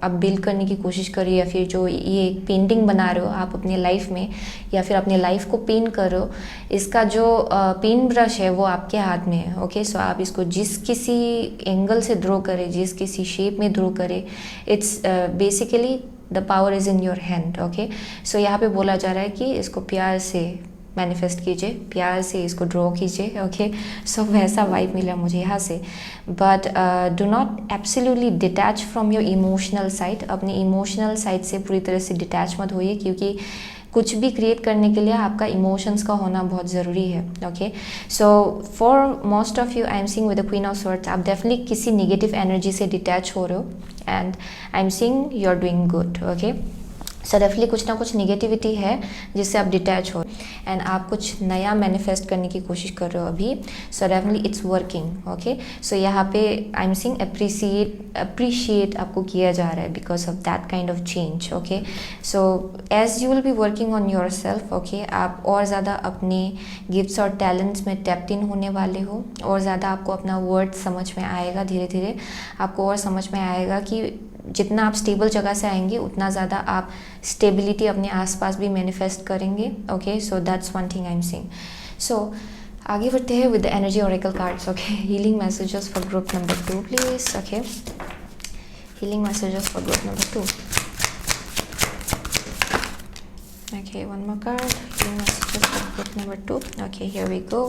आप बिल्ड करने की कोशिश कर रही हो, या फिर जो ये एक पेंटिंग बना रहे हो आप अपने लाइफ में, या फिर अपने लाइफ को पेंट कर रहे हो, इसका जो पेंट ब्रश है वो आपके हाथ में है, ओके। सो आप इसको जिस किसी एंगल से ड्रॉ करें, जिस किसी शेप में ड्रॉ करें, it's basically the power is in your hand, okay. So यहाँ पे बोला जा रहा है कि इसको प्यार से मैनिफेस्ट कीजिए, प्यार से इसको ड्रॉ कीजिए, ओके। सो वैसा वाइब मिला मुझे यहाँ से, but do not absolutely detach from your emotional side. अपने इमोशनल साइड से पूरी तरह से डिटैच मत होइए, क्योंकि कुछ भी क्रिएट करने के लिए आपका इमोशंस का होना बहुत ज़रूरी है, okay. So for most of you I am seeing with the queen of swords, आप डेफिनेटली किसी नेगेटिव एनर्जी से डिटैच हो रहे हो, and I am seeing you are doing good, okay. So definitely कुछ ना कुछ नेगेटिविटी है जिससे आप डिटैच हो, एंड आप कुछ नया मैनिफेस्ट करने की कोशिश कर रहे हो अभी। So definitely it's working, okay. So यहाँ पे आई एम सीइंग अप्रिशिएट आपको किया जा रहा है because of that kind of change, okay. So as you will be working on yourself, okay, आप और ज़्यादा अपने गिफ्ट्स और टैलेंट्स में टैप्ड इन होने वाले हो, और ज़्यादा आपको अपना वर्ड समझ में आएगा, धीरे धीरे आपको और समझ में आएगा कि जितना आप स्टेबल जगह से आएंगे उतना ज़्यादा आप स्टेबिलिटी अपने आसपास भी मैनिफेस्ट करेंगे, okay. So that's one thing I am seeing. So आगे बढ़ते हैं with the energy oracle cards, okay. Healing messages for group number 2 please, okay. Healing messages for group number 2, okay, one more card, healing messages for group number 2, okay, here we go।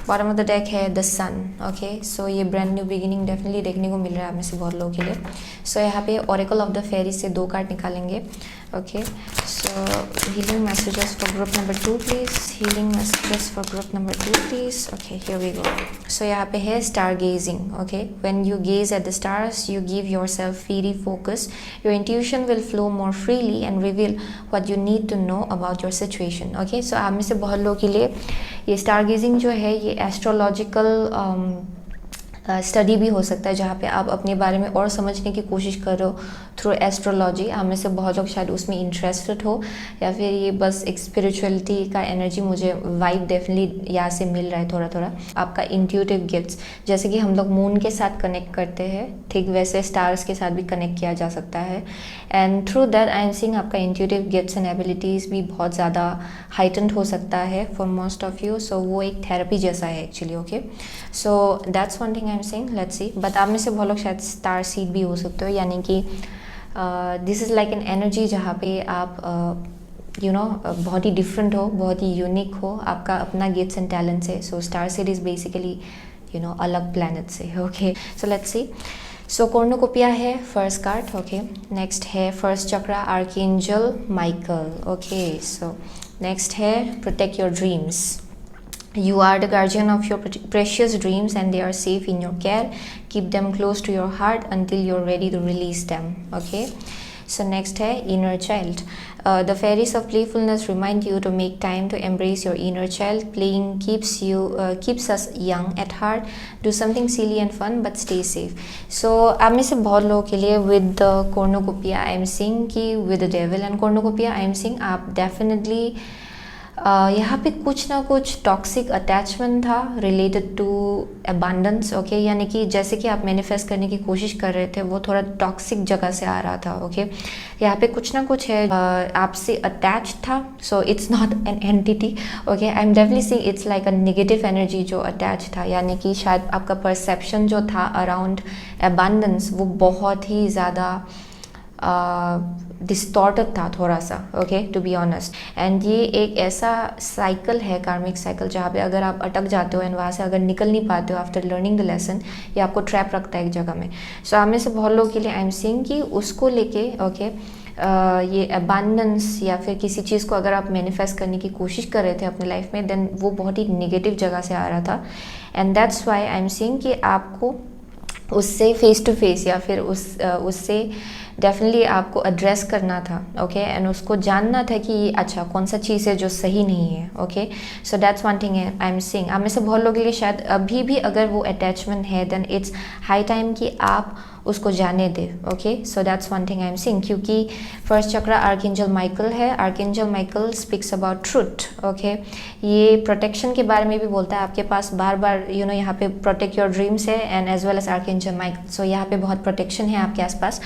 Bottom of the deck है the sun, okay. So ये brand new beginning definitely देखने को मिल रहा है आप में से बहुत लोगों के लिए। सो यहाँ पे ओरेकल ऑफ द फेरी से 2 कार्ड निकालेंगे, okay. So healing messages for group number 2 please, healing messages for group number 2 please, okay, here we go. So यहाँ पे है star gazing, okay. When you gaze at the stars you give yourself free focus, your intuition will flow more freely and reveal what you need to know about your situation, okay. So आप में से बहुत लोगों के लिए ये star gazing जो है ये एस्ट्रोलॉजिकल स्टडी भी हो सकता है, जहाँ पे आप अपने बारे में और समझने की कोशिश कर रहे हो थ्रू एस्ट्रोलॉजी। आप में से बहुत लोग शायद उसमें इंटरेस्टेड हो, या फिर ये बस एक स्पिरिचुअलिटी का एनर्जी मुझे वाइब डेफिनेटली यहाँ से मिल रहा है थोड़ा थोड़ा। आपका इंट्यूटिव गिफ्ट्स, जैसे कि हम लोग मून के साथ कनेक्ट करते हैं, ठीक वैसे स्टार्स के साथ भी कनेक्ट किया जा सकता है, and through that I am seeing आपका इंट्यूटिव गिफ्ट्स एंड एबिलिटीज़ भी बहुत ज़्यादा हाइटेंड हो सकता है फॉर मोस्ट ऑफ यू। सो वो एक थेरेपी जैसा है actually, okay. So that's one thing I am saying, let's see. But आप में से बहुत लोग शायद स्टार सीड भी हो सकते हो, यानी कि this is like an energy जहाँ पे आप यू नो बहुत ही डिफरेंट हो, बहुत ही यूनिक हो, आपका अपना गिफ्ट्स एंड टैलेंट्स है। So star seed is basically you know अलग प्लैनेट से, okay. So let's see. So cornucopia है फर्स्ट कार्ड, ओके। नेक्स्ट है first chakra archangel Michael, okay. So next है protect your dreams, you are the guardian of your precious dreams and they are safe in your care, keep them close to your heart until you're ready to release them, okay। So next है inner child, the fairies of playfulness remind you to make time to embrace your inner child, playing keeps us young at heart, do something silly and fun but stay safe। So आप में से बहुत लोगों के लिए with the cornucopia I am seeing कि with the devil and cornucopia I am seeing आप definitely यहाँ पे कुछ ना कुछ टॉक्सिक अटैचमेंट था रिलेटेड टू अबांडेंस, ओके। यानी कि जैसे कि आप मैनिफेस्ट करने की कोशिश कर रहे थे वो थोड़ा टॉक्सिक जगह से आ रहा था, ओके। यहाँ पे कुछ ना कुछ है आपसे अटैच था, so it's not an entity, okay. I am definitely seeing it's like a negative energy जो अटैच था, यानी कि शायद आपका परसेप्शन जो था अराउंड अबांडेंस वो बहुत ही ज़्यादा डिस्टॉर्टेड था थोड़ा सा, okay, to be honest. And ये एक ऐसा साइकिल है, कार्मिक साइकिल, जहाँ पे अगर आप अटक जाते हो एंड वहाँ से अगर निकल नहीं पाते हो आफ्टर लर्निंग द लेसन, ये आपको ट्रैप रखता है एक जगह में। सो आप में से बहुत लोगों के लिए आई एम सीइंग कि उसको लेके, ओके, ये अबांडेंस या फिर किसी चीज़ को अगर आप मैनिफेस्ट करने की कोशिश कर रहे थे अपने लाइफ में, देन वो बहुत ही नेगेटिव जगह से आ रहा था, and that's Y I am seeing कि आपको उससे फेस टू फेस या फिर उससे डेफिनेटली आपको एड्रेस करना था, ओके एंड उसको जानना था कि अच्छा कौन सा चीज़ है जो सही नहीं है, okay so that's one thing I am seeing. आप में से बहुत लोगों के लिए शायद अभी भी अगर वो अटैचमेंट है देन इट्स हाई टाइम कि आप उसको जाने दे, okay so that's one thing I am seeing. क्योंकि फर्स्ट चक्र आर्कएंजल माइकल है, archangel Michael speaks about truth, okay ये प्रोटेक्शन के बारे में भी बोलता है। आपके पास बार बार यहाँ पे प्रोटेक्ट योर ड्रीम्स है and as well as archangel Michael, so यहाँ पे बहुत प्रोटेक्शन है आपके आसपास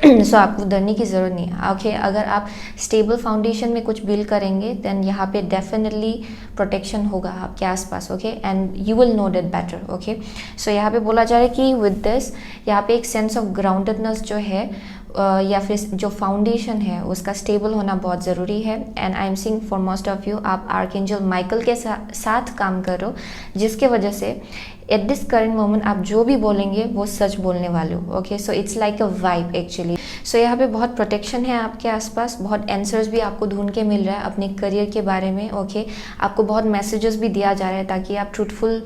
सो आपको डरने की ज़रूरत नहीं है, ओके अगर आप स्टेबल फाउंडेशन में कुछ बिल्ड करेंगे देन यहाँ पे डेफिनेटली प्रोटेक्शन होगा आपके आसपास, okay and you will know that better, okay so यहाँ पे बोला जा रहा है कि विद दिस यहाँ पे एक सेंस ऑफ ग्राउंडेडनेस जो है या फिर जो फाउंडेशन है उसका स्टेबल होना बहुत ज़रूरी है। And I am seeing for most of you आप आर्कएंजल माइकल के साथ काम करो, जिसके वजह से एट दिस करेंट मोमेंट आप जो भी बोलेंगे वो सच बोलने वाले हो, okay so it's like a vibe actually. So यहाँ पे बहुत प्रोटेक्शन है आपके आसपास, बहुत आंसर्स भी आपको ढूंढ के मिल रहा है अपने करियर के बारे में, ओके आपको बहुत मैसेजेस भी दिया जा रहा है ताकि आप ट्रूथफुल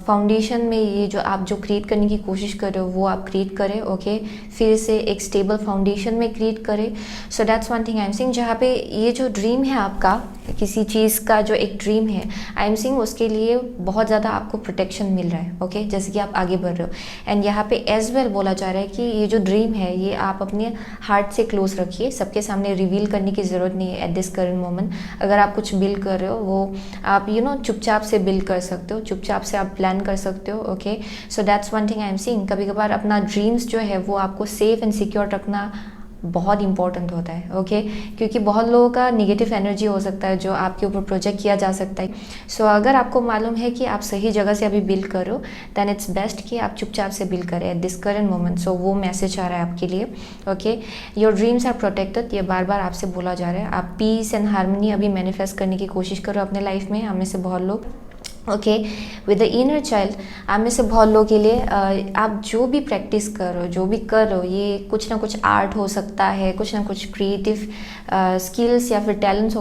फाउंडेशन में ये जो आप जो क्रिएट करने की कोशिश कर रहे हो वो आप क्रिएट करें, ओके फिर से एक स्टेबल फाउंडेशन में क्रिएट करें। सो that's one thing I am seeing. जहाँ पे ये जो ड्रीम है आपका, किसी चीज़ का जो एक ड्रीम है आई एम सीइंग, उसके लिए बहुत ज़्यादा आपको प्रोटेक्शन मिल रहा है, ओके जैसे कि आप आगे बढ़ रहे हो। एंड यहाँ पे एज वेल बोला जा रहा है कि ये जो ड्रीम है ये आप अपने हार्ट से क्लोज रखिए, सबके सामने रिवील करने की ज़रूरत नहीं है एट दिस करंट मोमेंट। अगर आप कुछ बिल्ड कर रहे हो वो आप चुपचाप से बिल्ड कर सकते हो, चुपचाप से आप प्लान कर सकते हो, okay so that's one thing I am seeing. कभी कभार अपना ड्रीम्स जो है वो आपको सेफ एंड सिक्योर रखना बहुत इंपॉर्टेंट होता है, ओके क्योंकि बहुत लोगों का निगेटिव एनर्जी हो सकता है जो आपके ऊपर प्रोजेक्ट किया जा सकता है। सो अगर आपको मालूम है कि आप सही जगह से अभी बिल्ड करो देन इट्स बेस्ट कि आप चुपचाप से बिल्ड करें at this current moment. So वो मैसेज आ रहा है आपके लिए, okay your dreams are protected, ये बार बार आपसे बोला जा रहा है। आप पीस एंड हार्मनी अभी मैनिफेस्ट करने की कोशिश करो अपने लाइफ में। हमें से बहुत लोग okay with the inner child, आप में से बहुत लोगों के लिए आप जो भी प्रैक्टिस करो, जो भी कर रहे हो, ये कुछ ना कुछ आर्ट हो सकता है, कुछ ना कुछ क्रिएटिव स्किल्स या फिर टैलेंट्स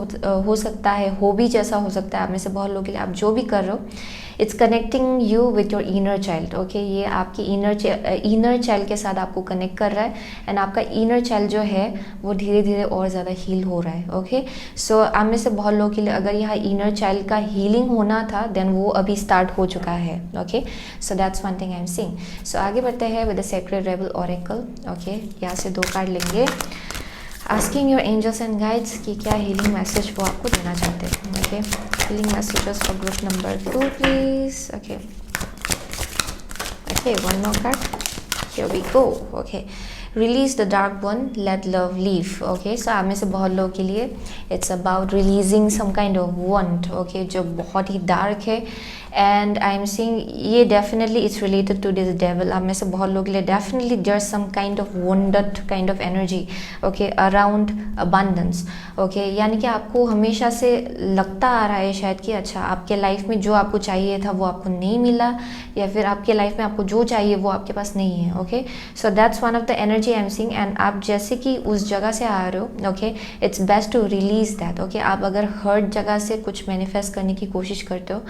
हो सकता है, हॉबी जैसा हो सकता है। आप में से बहुत लोगों के लिए आप जो भी कर रहे हो it's connecting you with your inner child, okay ये आपकी इनर चाइल्ड के साथ आपको कनेक्ट कर रहा है एंड आपका इनर चाइल्ड जो है वो धीरे धीरे और ज़्यादा हील हो रहा है, ओके सो आप में से बहुत लोगों के लिए अगर यहाँ इनर चाइल्ड का हीलिंग होना था देन वो अभी स्टार्ट हो चुका है, okay so that's one thing I am seeing. So आगे बढ़ते हैं with the sacred rebel oracle, okay यहाँ से 2 कार्ड लेंगे। Asking your angels and guides कि क्या हीलिंग मैसेज वो आपको देना चाहते हैं, okay healing messages for group number 2 please, okay one more card, here we go, okay release the dark one, let love leave, okay so आप में से बहुत लोगों के लिए it's about releasing some kind of wound, okay जो बहुत ही डार्क है एंड आई एम सीइंग ये definitely it's related to this devil. आप में से बहुत लोगों के लिए definitely there some kind of wounded kind of energy, okay around abundance, okay यानी कि आपको हमेशा से लगता आ रहा है शायद कि अच्छा आपके लाइफ में जो आपको चाहिए था वो आपको नहीं मिला, या फिर आपके लाइफ में आपको जो चाहिए वो आपके पास नहीं है, okay so that's one of the energy I am seeing. And आप जैसे कि उस जगह से आ रहे हो, okay it's best to release that, okay आप अगर हर्ट जगह से कुछ मैनिफेस्ट करने की कोशिश करते हो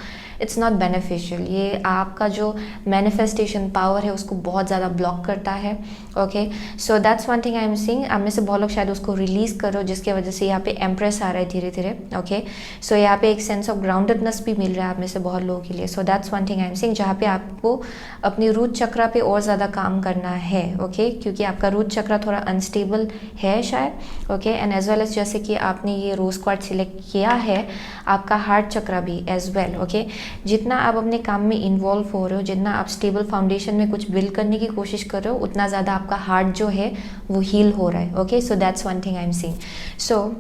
इट्स नॉट बेनिफिशियल, ये आपका जो मैनिफेस्टेशन पावर है उसको बहुत ज़्यादा ब्लॉक करता है, okay so that's one thing I am seeing. आप में से बहुत लोग शायद उसको रिलीज करो जिसके वजह से यहाँ पे एम्प्रेस आ रहा है धीरे धीरे, ओके सो यहाँ पे एक सेंस ऑफ ग्राउंडेडनेस भी मिल रहा है आप में से बहुत लोगों के लिए। सो that's one thing I am seeing जहाँ पे आपको अपनी रूट चक्रा पे और ज़्यादा काम करना है, ओके क्योंकि आपका रूट चक्रा थोड़ा अनस्टेबल है शायद, okay and as well as जैसे कि आपने ये रोज क्वार्ट्ज सिलेक्ट किया है आपका हार्ट चक्रा भी एज वेल, ओके जितना आप अपने काम में इन्वॉल्व हो रहे हो, जितना आप स्टेबल फाउंडेशन में कुछ बिल्ड करने की कोशिश कर रहे हो उतना ज़्यादा आपका हार्ट जो है वो हील हो रहा है, okay so that's one thing I am seeing. So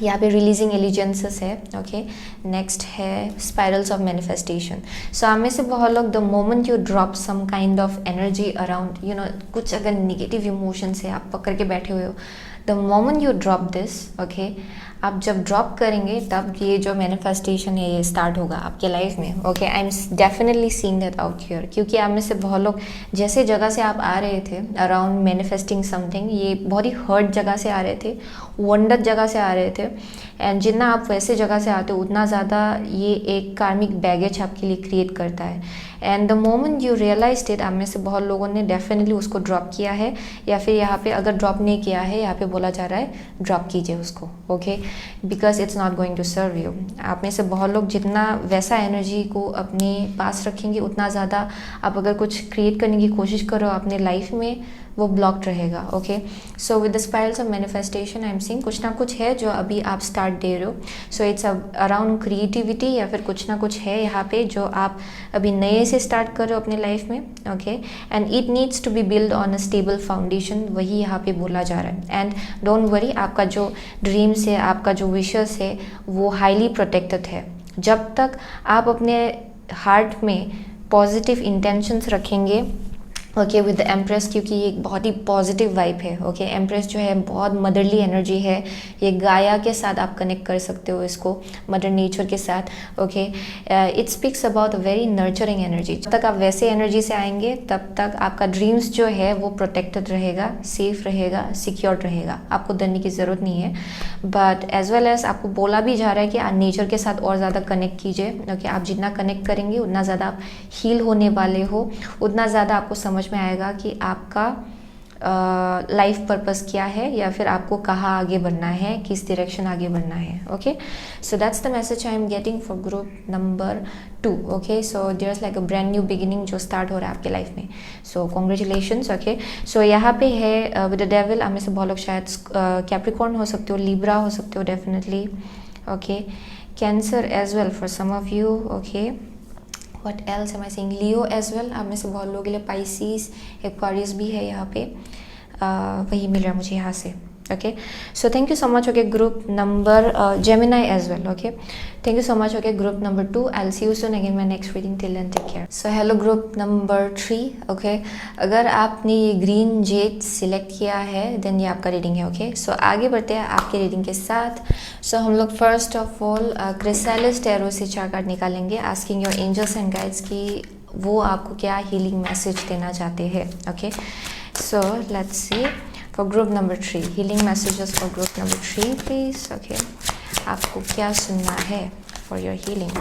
यहाँ पे रिलीजिंग एलिजेंसेस है, ओके नेक्स्ट है स्पाइरल्स ऑफ मैनिफेस्टेशन। सो आप में से बहुत लोग the moment you drop some kind of energy around कुछ अगर निगेटिव इमोशंस है आप पकड़ के बैठे हुए हो, the moment you drop this, okay आप जब ड्रॉप करेंगे तब ये जो मैनिफेस्टेशन है ये स्टार्ट होगा आपके लाइफ में, okay I am definitely seeing that out here. क्योंकि आप में से बहुत लोग जैसे जगह से आप आ रहे थे अराउंड मैनिफेस्टिंग समथिंग, ये बहुत ही हर्ट जगह से आ रहे थे, वंडर जगह से आ रहे थे एंड जितना आप वैसे जगह से आते हो उतना ज़्यादा ये एक कार्मिक बैगेज आपके लिए क्रिएट करता है and the moment you realized it, आप में से बहुत लोगों ने डेफिनेटली उसको ड्रॉप किया है, या फिर यहाँ पे अगर ड्रॉप नहीं किया है, यहाँ पे बोला जा रहा है ड्रॉप कीजिए उसको, okay, because it's not going to serve you. आप में से बहुत लोग जितना वैसा एनर्जी को अपने पास रखेंगे, उतना ज़्यादा आप अगर कुछ क्रिएट करने की कोशिश करो अपने लाइफ में, वो ब्लॉक्ड रहेगा, okay. So with the spirals of manifestation I am seeing कुछ ना कुछ है जो अभी आप स्टार्ट दे रहे हो, सो इट्स अराउंड क्रिएटिविटी, या फिर कुछ ना कुछ है यहाँ पे जो आप अभी नए से स्टार्ट कर रहे हो अपने लाइफ में, okay, and it needs to be build on a stable foundation, वही यहाँ पे बोला जा रहा है। एंड डोंट वरी, आपका जो ड्रीम्स है, आपका जो विशेस है, वो हाईली प्रोटेक्टेड है। जब तक आप अपने हार्ट में पॉजिटिव इंटेंशंस रखेंगे, ओके, विद द एम्प्रेस, क्योंकि ये एक बहुत ही पॉजिटिव वाइब है, ओके। एम्प्रेस जो है बहुत मदरली एनर्जी है, ये गाया के साथ आप कनेक्ट कर सकते हो इसको, मदर नेचर के साथ, okay. It speaks about a very nurturing energy. जब तक आप वैसे एनर्जी से आएंगे, तब तक आपका ड्रीम्स जो है वो प्रोटेक्टेड रहेगा, सेफ रहेगा, सिक्योर रहेगा, आपको डरने की ज़रूरत नहीं है। बट एज वेल एज आपको बोला भी जा रहा है कि आप नेचर के साथ और ज़्यादा कनेक्ट कीजिए, ओके। आप जितना कनेक्ट करेंगे उतना ज़्यादा आप हील होने वाले हो, उतना ज़्यादा आपको समझ में आएगा कि आपका लाइफ पर्पस क्या है, या फिर आपको कहाँ आगे बढ़ना है, किस डायरेक्शन आगे बढ़ना है, okay. So that's the message I am getting for group number 2, okay. So there is like a brand new beginning जो स्टार्ट हो रहा है आपके लाइफ में, सो कॉन्ग्रेचुलेशंस, ओके। सो यहाँ पे है विद द डेविल, आप में से बहुत लोग शायद कैप्रिकॉर्न हो सकते हो, लिब्रा हो सकते हो definitely, okay, cancer as well for some of you, okay. What else am I saying? Leo as well, आप में से बहुत लोगों के लिए पाइसिस, एक्वारियस भी है यहाँ पे, वही मिल रहा है मुझे यहाँ से, okay. So thank you so much, okay. Group number Gemini as well, okay, thank you so much, okay. Group number 2, I will see you soon again my next reading, till then take care. So hello group number 3, okay. अगर आपने ये green jet select किया है, then ये आपका reading है, okay. सो आगे बढ़ते हैं आपके रीडिंग के साथ। सो हम लोग first of all chrysalis tarot से 4 कार्ड निकालेंगे, asking your angels and guides कि वो आपको क्या हीलिंग मैसेज देना चाहते हैं, okay. So let's see for group number 3, healing messages for group number 3 please, okay। आपको क्या सुनना है for your healing,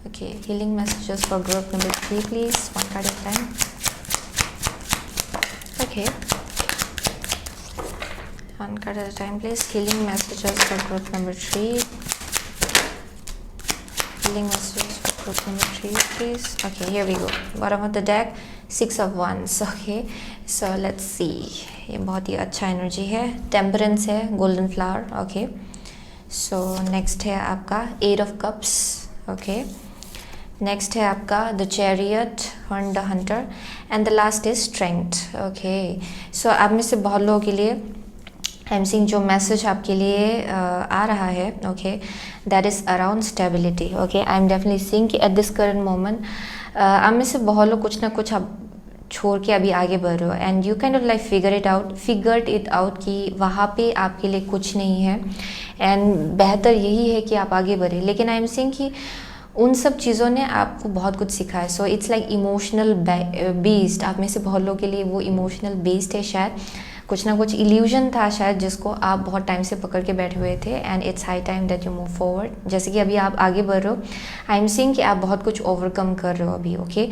okay। healing messages for group number 3 please, one card at a time, okay, one card at a time please। healing messages for group number 3, healing messages for group number 3 please, okay। here we go, bottom of the deck, 6 of Wands, okay। so let's see, ये बहुत ही अच्छा energy है, temperance है, golden flower, okay. So next है आपका 8 of cups, okay. Next है आपका the chariot and the hunter, and the last is strength, okay. So आप में से बहुत लोगों के लिए आई एम सीइंग जो मैसेज आपके लिए आ रहा है, okay, that is around stability, okay. I am definitely seeing कि एट दिस करंट मोमेंट आप में से बहुत लोग कुछ ना कुछ आप छोड़ के अभी आगे बढ़ रहे हो, and you kind of like figured it out कि वहाँ पे आपके लिए कुछ नहीं है, एंड बेहतर यही है कि आप आगे बढ़े। लेकिन आई एम सेइंग कि उन सब चीज़ों ने आपको बहुत कुछ सिखाया, सो इट्स लाइक इमोशनल बेस्ड, आप में से बहुत लोगों के लिए वो इमोशनल बेस्ड है, शायद कुछ ना कुछ इल्यूजन था शायद जिसको आप बहुत टाइम से पकड़ के बैठे हुए थे, and it's high time that you move forward. जैसे कि अभी आप आगे बढ़ रहे हो, आई एम सीइंग कि आप बहुत कुछ ओवरकम कर रहे हो अभी, ओके।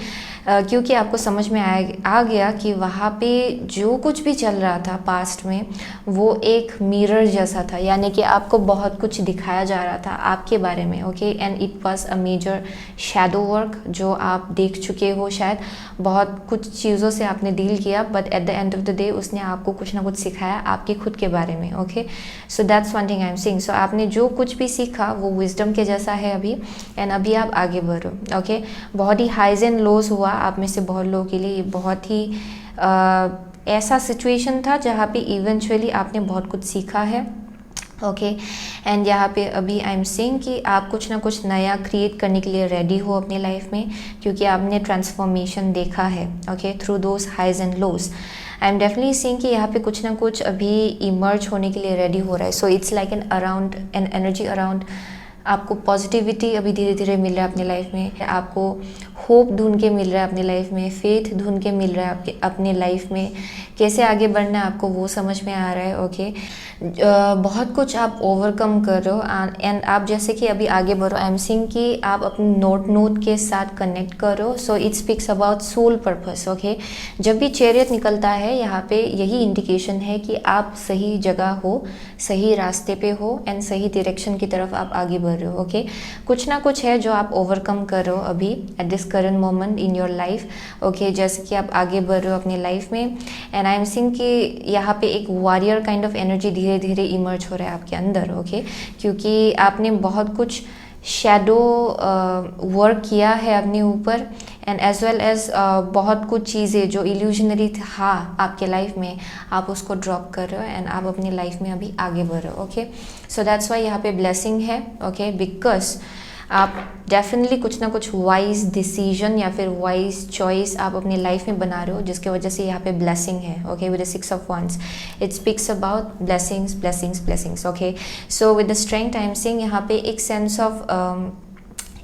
क्योंकि आपको समझ में आ गया कि वहाँ पे जो कुछ भी चल रहा था पास्ट में, वो एक मिरर जैसा था, यानी कि आपको बहुत कुछ दिखाया जा रहा था आपके बारे में, okay. And it was a major shadow work जो आप देख चुके हो, शायद बहुत कुछ चीज़ों से आपने डील किया, but at the end of the day उसने आपको कुछ ना कुछ सिखाया आपके खुद के बारे में, okay. So that's one thing I am seeing. So आपने जो कुछ भी सीखा वो विजडम के जैसा है अभी, एंड अभी आप आगे बढ़ो, ओके। बहुत ही हाइज एंड लोज हुआ आप में से बहुत लोगों के लिए, बहुत ही ऐसा सिचुएशन था जहाँ पे इवेंचुअली आपने बहुत कुछ सीखा है, ओके। एंड यहाँ पे अभी आई एम सीइंग कि आप कुछ ना कुछ नया क्रिएट करने के लिए रेडी हो अपनी लाइफ में, क्योंकि आपने ट्रांसफॉर्मेशन देखा है, okay, through those highs and lows. I am definitely seeing कि यहाँ पे कुछ ना कुछ अभी इमर्ज होने के लिए रेडी हो रहा है, सो it's like an energy around आपको पॉजिटिविटी अभी धीरे धीरे मिल रहा है अपनी लाइफ में, आपको होप ढूंढ के मिल रहा है अपनी लाइफ में, फेथ ढूंढ के मिल रहा है आपके अपने लाइफ में, कैसे आगे बढ़ना है आपको वो समझ में आ रहा है। ओके, बहुत कुछ आप ओवरकम कर रहे हो एंड आप जैसे कि अभी आगे बढ़ो, आई एम सीइंग कि आप अपने नोट के साथ कनेक्ट करो। So it speaks about soul purpose. Okay, जब भी चैरियट निकलता है यहाँ पे यही इंडिकेशन है कि आप सही जगह हो, सही रास्ते पे हो एंड सही डायरेक्शन की तरफ आप आगे बढ़ रहे हो। ओके, कुछ ना कुछ है जो आप ओवरकम कर रहे हो अभी eight this current moment in your life. Okay, जैसे कि आप आगे बढ़ रहे हो अपनी लाइफ में एंड आई एम सीइंग कि यहाँ पे एक वॉरियर काइंड ऑफ एनर्जी धीरे धीरे इमर्ज हो रहा है आपके अंदर। ओके, क्योंकि आपने बहुत कुछ शैडो वर्क किया है अपने ऊपर एंड एज वेल एज बहुत कुछ चीज़ें जो इल्यूजनरी था आपके लाइफ में आप उसको ड्रॉप कर रहे हो एंड आप अपनी लाइफ में अभी आगे बढ़ रहे हो। ओके, सो दैट्स वाई यहाँ पे ब्लेसिंग है। ओके, बिकॉज आप डेफिनेटली कुछ ना कुछ वाइज डिसीजन या फिर वाइज चॉइस आप अपनी लाइफ में बना रहे हो जिसके वजह से यहाँ पे ब्लेसिंग है। Okay, with the 6 of wands it speaks about blessings blessings blessings. Okay, so with the strength I am seeing यहाँ पे एक सेंस ऑफ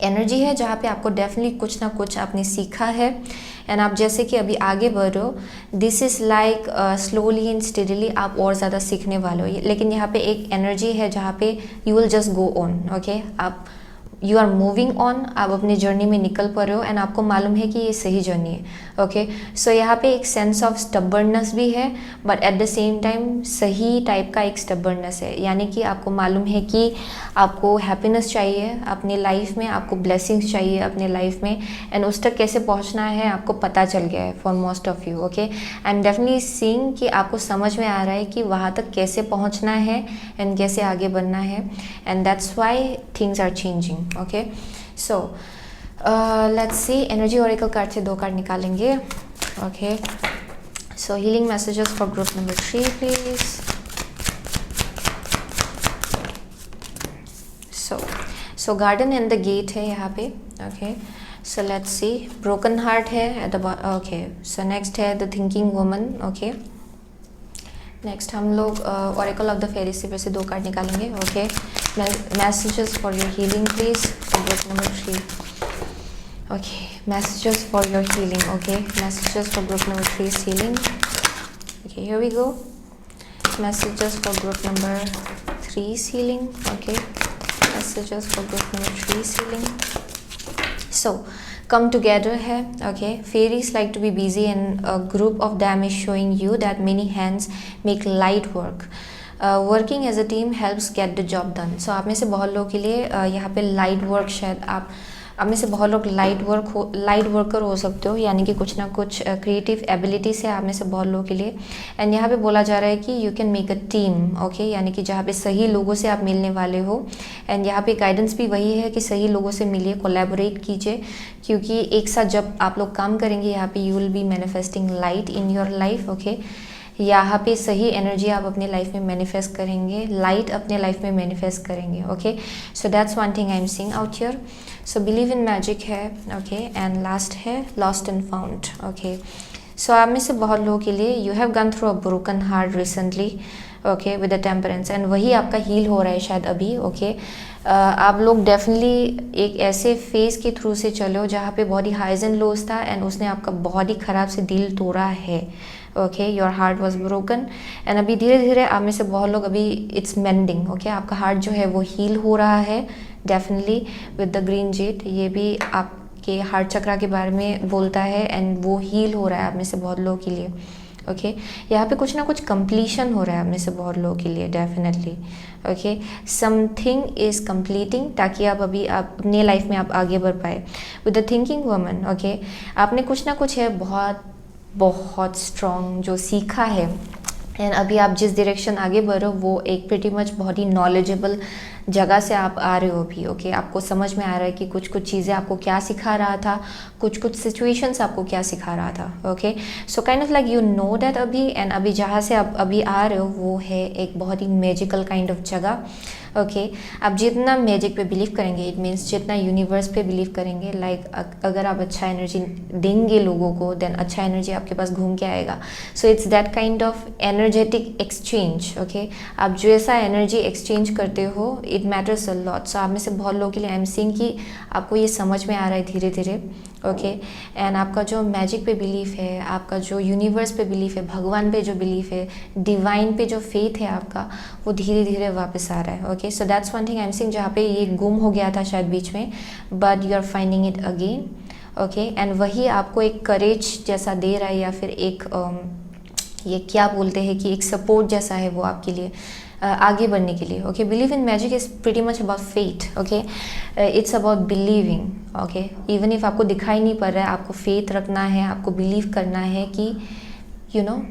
एनर्जी है जहाँ पे आपको डेफिनेटली कुछ ना कुछ आपने सीखा है एंड आप जैसे कि अभी आगे बढ़ रहे हो, this is like slowly and steadily आप और ज़्यादा सीखने वाले हो। लेकिन यहाँ पे एक एनर्जी है जहाँ पे you will just go on. Okay, आप यू आर मूविंग ऑन, आप अपनी जर्नी में निकल पा रहे हो एंड आपको मालूम है कि ये सही जर्नी है। ओके, सो यहाँ पे एक सेंस ऑफ स्टबर्ननेस भी है but at the same time सही टाइप का एक स्टबर्ननेस है, यानी कि आपको मालूम है कि आपको हैप्पीनेस चाहिए अपनी लाइफ में, आपको ब्लेसिंग्स चाहिए अपने लाइफ में एंड उस तक कैसे पहुँचना है आपको पता चल गया है for most of you. Okay, I am definitely seeing कि आपको समझ में आ रहा है कि वहाँ तक कैसे पहुँचना है एंड कैसे आगे बढ़ना है and that's why things are changing. Okay, so let's see, energy oracle card से 2 कार्ड निकालेंगे। Okay, so healing messages for group number 3 please. So garden and the gate है यहाँ पे। Okay, so let's see, broken heart है at the, okay, so next है the thinking woman. Okay, next हम लोग Oracle of the fairy से 2 card निकालेंगे। Okay, messages for your healing please for group number 3. Okay, messages for your healing. Okay, messages for group number 3's healing. Okay, here we go. Messages for group number 3's healing. Okay, messages for group number 3's healing. So come together है। Okay, fairies like to be busy and a group of them is showing you that many hands make light work. Working as a team helps get the job done. So आप में से बहुत लोगों के लिए यहाँ पे लाइट वर्क, शायद आप में से बहुत लोग लाइट वर्कर हो सकते हो, यानी कि कुछ ना कुछ क्रिएटिव एबिलिटीज है आप में से बहुत लोगों के लिए एंड यहाँ पे बोला जा रहा है कि you can make a team. Okay, यानी कि जहाँ पे सही लोगों से आप मिलने वाले हो एंड यहाँ पे गाइडेंस भी वही है कि सही लोगों से मिलिए, कोलैबोरेट कीजिए, क्योंकि एक साथ जब आप लोग काम करेंगे यहाँ पे you will B manifesting light in your life. Okay, यहाँ पे सही एनर्जी आप अपने लाइफ में मैनिफेस्ट करेंगे, लाइट अपने लाइफ में मैनिफेस्ट करेंगे। Okay, so that's one thing I am seeing out here. So believe in magic है। ओके, एंड लास्ट है lost and found. Okay, so आप में से बहुत लोगों के लिए you have gun through a broken heart recently. Okay, with the temperance and वही आपका हील हो रहा है शायद अभी। ओके, आप लोग डेफिनेटली एक ऐसे फेज के थ्रू से चले हो जहाँ पे बहुत ही हाइज एंड लोज था एंड उसने आपका बहुत ही ख़राब से दिल तोड़ा है। Okay, your heart was broken and अभी धीरे धीरे आप में से बहुत लोग अभी इट्स मेंडिंग। ओके, आपका हार्ट जो है वो हील हो रहा है definitely with the green jet. ये भी आपके हार्ट चक्रा के बारे में बोलता है एंड वो हील हो रहा है आप में से बहुत लोगों के लिए। ओके, यहाँ पे कुछ ना कुछ कंप्लीशन हो रहा है आप में से बहुत लोगों के लिए definitely. Okay, something is completing ताकि आप अभी आप अपने लाइफ में आप आगे बढ़ पाए with the thinking woman. Okay, आपने कुछ ना कुछ है बहुत बहुत स्ट्रॉन्ग जो सीखा है एंड अभी आप जिस डायरेक्शन आगे बढ़ रहे हो वो एक प्रीटी मच बहुत ही नॉलेजेबल जगह से आप आ रहे हो अभी। ओके, आपको समझ में आ रहा है कि कुछ कुछ चीज़ें आपको क्या सिखा रहा था, कुछ कुछ सिचुएशंस आपको क्या सिखा रहा था। Okay, so kind of like you know that अभी एंड अभी जहाँ से आप अभी आ रहे हो वो है एक बहुत ही मैजिकल काइंड ऑफ जगह। ओके, आप जितना मैजिक पे बिलीव करेंगे, इट मीन्स जितना यूनिवर्स पे बिलीव करेंगे, लाइक अगर आप अच्छा एनर्जी देंगे लोगों को देन अच्छा एनर्जी आपके पास घूम के आएगा। So it's that kind of energetic exchange. Okay, आप जैसा एनर्जी एक्सचेंज करते हो इट मैटर्स अ लॉट। सो आप में से बहुत लोगों के लिए आई एम सीइंग कि आपको ये समझ में आ रहा है धीरे धीरे, ओके। एंड आपका जो मैजिक पे बिलीफ है, आपका जो यूनिवर्स पे बिलीफ है, भगवान पे जो बिलीफ है, डिवाइन पे जो फेथ है आपका, वो धीरे धीरे वापस आ रहा है, okay. So that's one thing I am seeing, जहाँ पे ये गुम हो गया था शायद बीच में, but you are finding it again, okay. And वही आपको एक करेज जैसा दे रहा है, या फिर एक ये क्या बोलते हैं कि एक सपोर्ट जैसा है वो आपके लिए आगे बढ़ने के लिए, okay. Believe in magic is pretty much about faith, okay. It's about believing, okay. Even if आपको दिखाई नहीं पड़ रहा है, आपको फेथ रखना है, आपको बिलीव करना है कि you know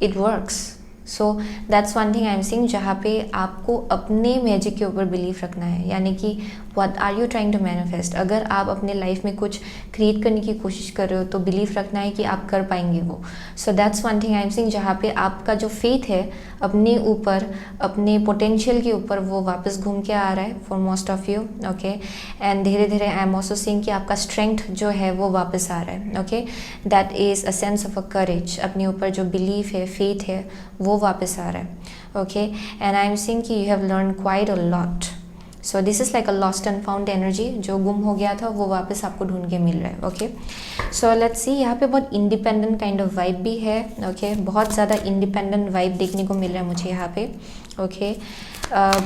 it works. So that's one thing I am seeing, जहाँ पे आपको अपने मैजिक के ऊपर बिलीव रखना है, यानी कि what are you trying to manifest. अगर आप अपने लाइफ में कुछ क्रिएट करने की कोशिश कर रहे हो तो बिलीव रखना है कि आप कर पाएंगे वो। सो that's one thing I am seeing, जहाँ पे आपका जो फेथ है अपने ऊपर, अपने पोटेंशियल के ऊपर, वो वापस घूम के आ रहा है for most of you, okay. And धीरे धीरे आई एम ऑल्सो सीइंग कि आपका स्ट्रेंथ जो है वो वापस आ रहा है, okay. That is a sense of a courage, अपने ऊपर जो बिलीफ है, फेथ है, वो वापस आ रहा है, okay. And I am seeing कि you have learn quite a lot. So this is like a lost and found energy, जो गुम हो गया था वो वापस आपको ढूंढ के मिल रहा है, ओके। सो लेट्स सी, यहाँ पे बहुत इंडिपेंडेंट काइंड ऑफ वाइब भी है, ओके। बहुत ज़्यादा इंडिपेंडेंट वाइब देखने को मिल रहा है मुझे यहाँ पे, okay.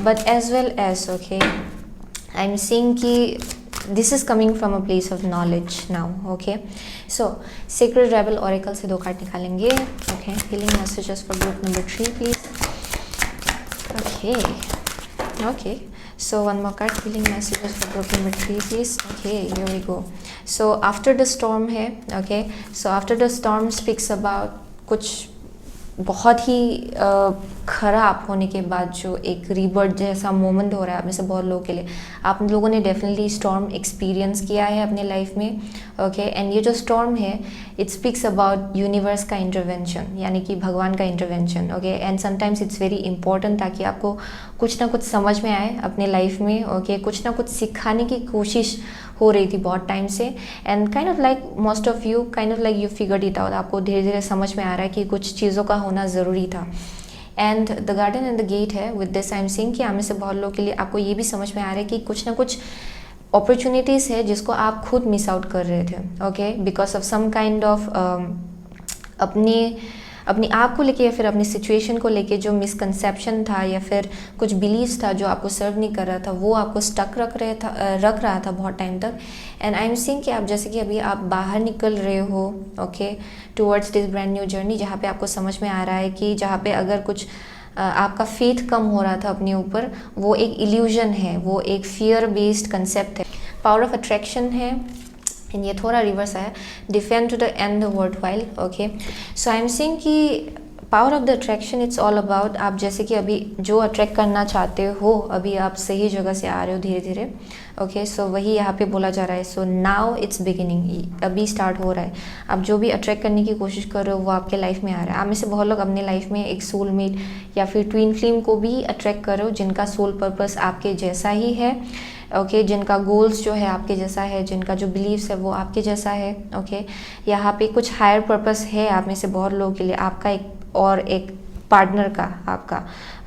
But as well as, okay, I am seeing कि this is coming from a place of knowledge now, okay. So secret rebel oracle से 2 कार्ड निकालेंगे, okay. Healing messages for group number 3 please, okay. So one more card, healing messages for group number 3 please, okay, here we go. So after the storm है, okay, so after the storm speaks about कुछ बहुत ही ख़राब होने के बाद जो एक rebirth जैसा मोमेंट हो रहा है आप में से बहुत लोगों के लिए। आप लोगों ने डेफिनेटली स्टॉर्म एक्सपीरियंस किया है अपने लाइफ में, ओके। एंड ये जो स्टॉर्म है इट स्पीक्स अबाउट यूनिवर्स का इंटरवेंशन, यानी कि भगवान का intervention, okay. And sometimes it's very important, ताकि आपको कुछ ना कुछ समझ में आए अपने लाइफ में, ओके। कुछ ना कुछ सिखाने की कोशिश हो रही थी बहुत टाइम से, and kind of like most of you kind of like you figured it out. आपको धीरे धीरे समझ में आ रहा है कि कुछ चीज़ों का होना ज़रूरी था। And the garden and the gate है, with this I am seeing कि हमें से बहुत लोगों के लिए आपको ये भी समझ में आ रहा है कि कुछ ना कुछ अपॉर्चुनिटीज़ है जिसको आप खुद मिस आउट कर रहे थे, okay, because of some kind of अपनी आप को लेके या फिर अपनी सिचुएशन को लेके जो मिसकंसेप्शन था या फिर कुछ बिलीव्स था जो आपको सर्व नहीं कर रहा था, वो आपको स्टक रख रहा था बहुत टाइम तक। एंड आई एम सीइंग कि आप जैसे कि अभी आप बाहर निकल रहे हो, okay, towards this brand new journey, जहाँ पे आपको समझ में आ रहा है कि जहाँ पे अगर कुछ आपका फेथ कम हो रहा था अपने ऊपर, वो एक इल्यूजन है, वो एक फियर बेस्ड कंसेप्ट है। पावर ऑफ अट्रैक्शन है, एंड ये थोड़ा रिवर्स आया, defend to the end the world while, okay. So I am seeing कि power of the attraction it's all about आप जैसे कि अभी जो अट्रैक्ट करना चाहते हो, अभी आप सही जगह से आ रहे हो धीरे धीरे, ओके। सो वही यहाँ पे बोला जा रहा है। सो नाउ इट्स बिगिनिंग, अभी स्टार्ट हो रहा है। आप जो भी अट्रैक्ट करने की कोशिश कर रहे हो वो आपके लाइफ में आ रहा है। आप में से बहुत लोग अपने लाइफ में एक सोलमेट या फिर ट्विन फ्लेम को भी अट्रैक्ट कर रहे हो, जिनका सोल पर्पस आपके जैसा ही है, ओके। जिनका गोल्स जो है आपके जैसा है, जिनका जो बिलीव्स है वो आपके जैसा है, ओके। यहाँ पे कुछ हायर पर्पस है आप में से बहुत लोगों के लिए, आपका एक और एक पार्टनर का आपका,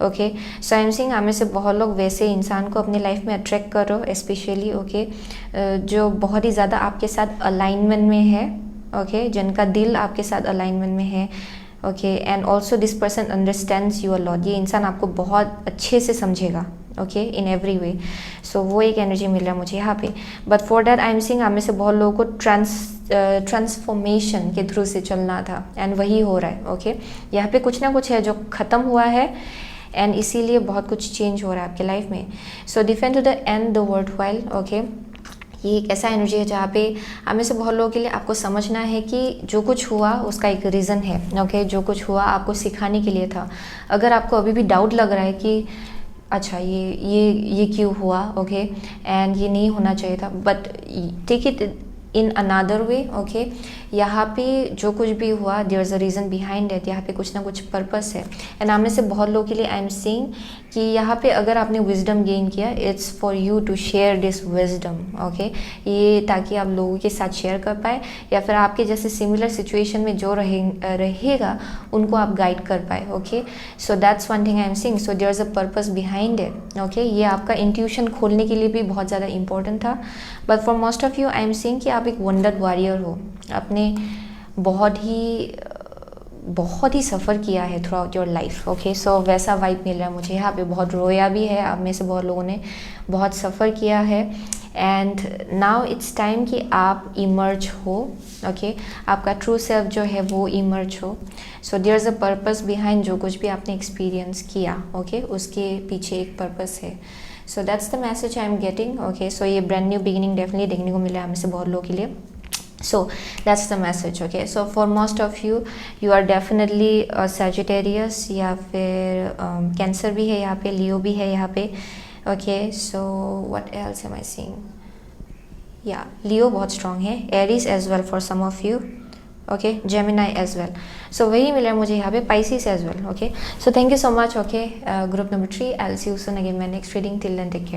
okay. So I am seeing आप में से बहुत लोग वैसे इंसान को अपने लाइफ में अट्रैक्ट कर रहे हो स्पेशली, ओके, जो बहुत ही ज़्यादा आपके साथ अलाइनमेंट में है, ओके, जिनका दिल आपके साथ अलाइनमेंट में है, okay. And also this person understands you a lot, ये इंसान आपको बहुत अच्छे से समझेगा, ओके, इन एवरी वे। सो वो एक एनर्जी मिल रहा है मुझे यहाँ पे। But for that I am seeing आप में से बहुत लोगों को ट्रांसफॉर्मेशन के थ्रू से चलना था, एंड वही हो रहा है, ओके। यहाँ पे कुछ ना कुछ है जो ख़त्म हुआ है, एंड इसीलिए बहुत कुछ चेंज हो रहा है आपके लाइफ में। So defend to the end the world while, okay. ये एक ऐसा एनर्जी है जहाँ पे आप में से बहुत लोगों के लिए आपको समझना है कि जो कुछ हुआ उसका एक रीज़न है, ओके। जो कुछ हुआ आपको सिखाने के लिए था। अगर आपको अभी भी डाउट लग रहा है कि अच्छा ये क्यों हुआ, ओके, एंड ये नहीं होना चाहिए था, but take it in another way, okay. यहाँ पे जो कुछ भी हुआ there is a reason behind it, यहाँ पे कुछ ना कुछ पर्पस है। एंड आप में से बहुत लोगों के लिए आई एम सीइंग कि यहाँ पे अगर आपने विजडम गेन किया, it's for you to share this wisdom, okay. ये ताकि आप लोगों के साथ शेयर कर पाए, या फिर आपके जैसे सिमिलर सिचुएशन में जो रहेगा उनको आप गाइड कर पाए, okay. So that's one thing I am seeing. So there is a purpose behind it, okay. ये आपका इंट्यूशन खोलने के लिए भी बहुत ज़्यादा इंपॉर्टेंट था। But for most of you I am seeing कि आप एक वंडर वॉरियर हो, आपने बहुत ही सफ़र किया है throughout your life, okay. So वैसा वाइब मिल रहा है मुझे यहाँ पे। बहुत रोया भी है, आप में से बहुत लोगों ने बहुत सफ़र किया है, एंड नाउ इट्स टाइम कि आप इमर्ज हो, ओके। आपका ट्रू सेल्फ जो है वो इमर्ज हो। So there is a purpose behind जो कुछ भी आपने एक्सपीरियंस किया, ओके, उसके पीछे एक पर्पस है। So that's the message I am getting, okay. So ये ब्रांड न्यू बिगिनिंग डेफिनेटली देखने को मिला है हमें से बहुत लोगों के लिए। So that's the message, okay. So for most of you, you are definitely Sagittarius, या फिर Cancer भी है यहाँ पे, Leo भी है यहाँ पे, okay. So what else am I seeing? Yeah, Leo बहुत strong है, Aries as well for some of you, okay. Gemini as well. So वही मिला मुझे यहाँ पे, Pisces as well, okay. So thank you so much, okay. Group number 3, I'll see you soon again in my next reading. Till then, take care.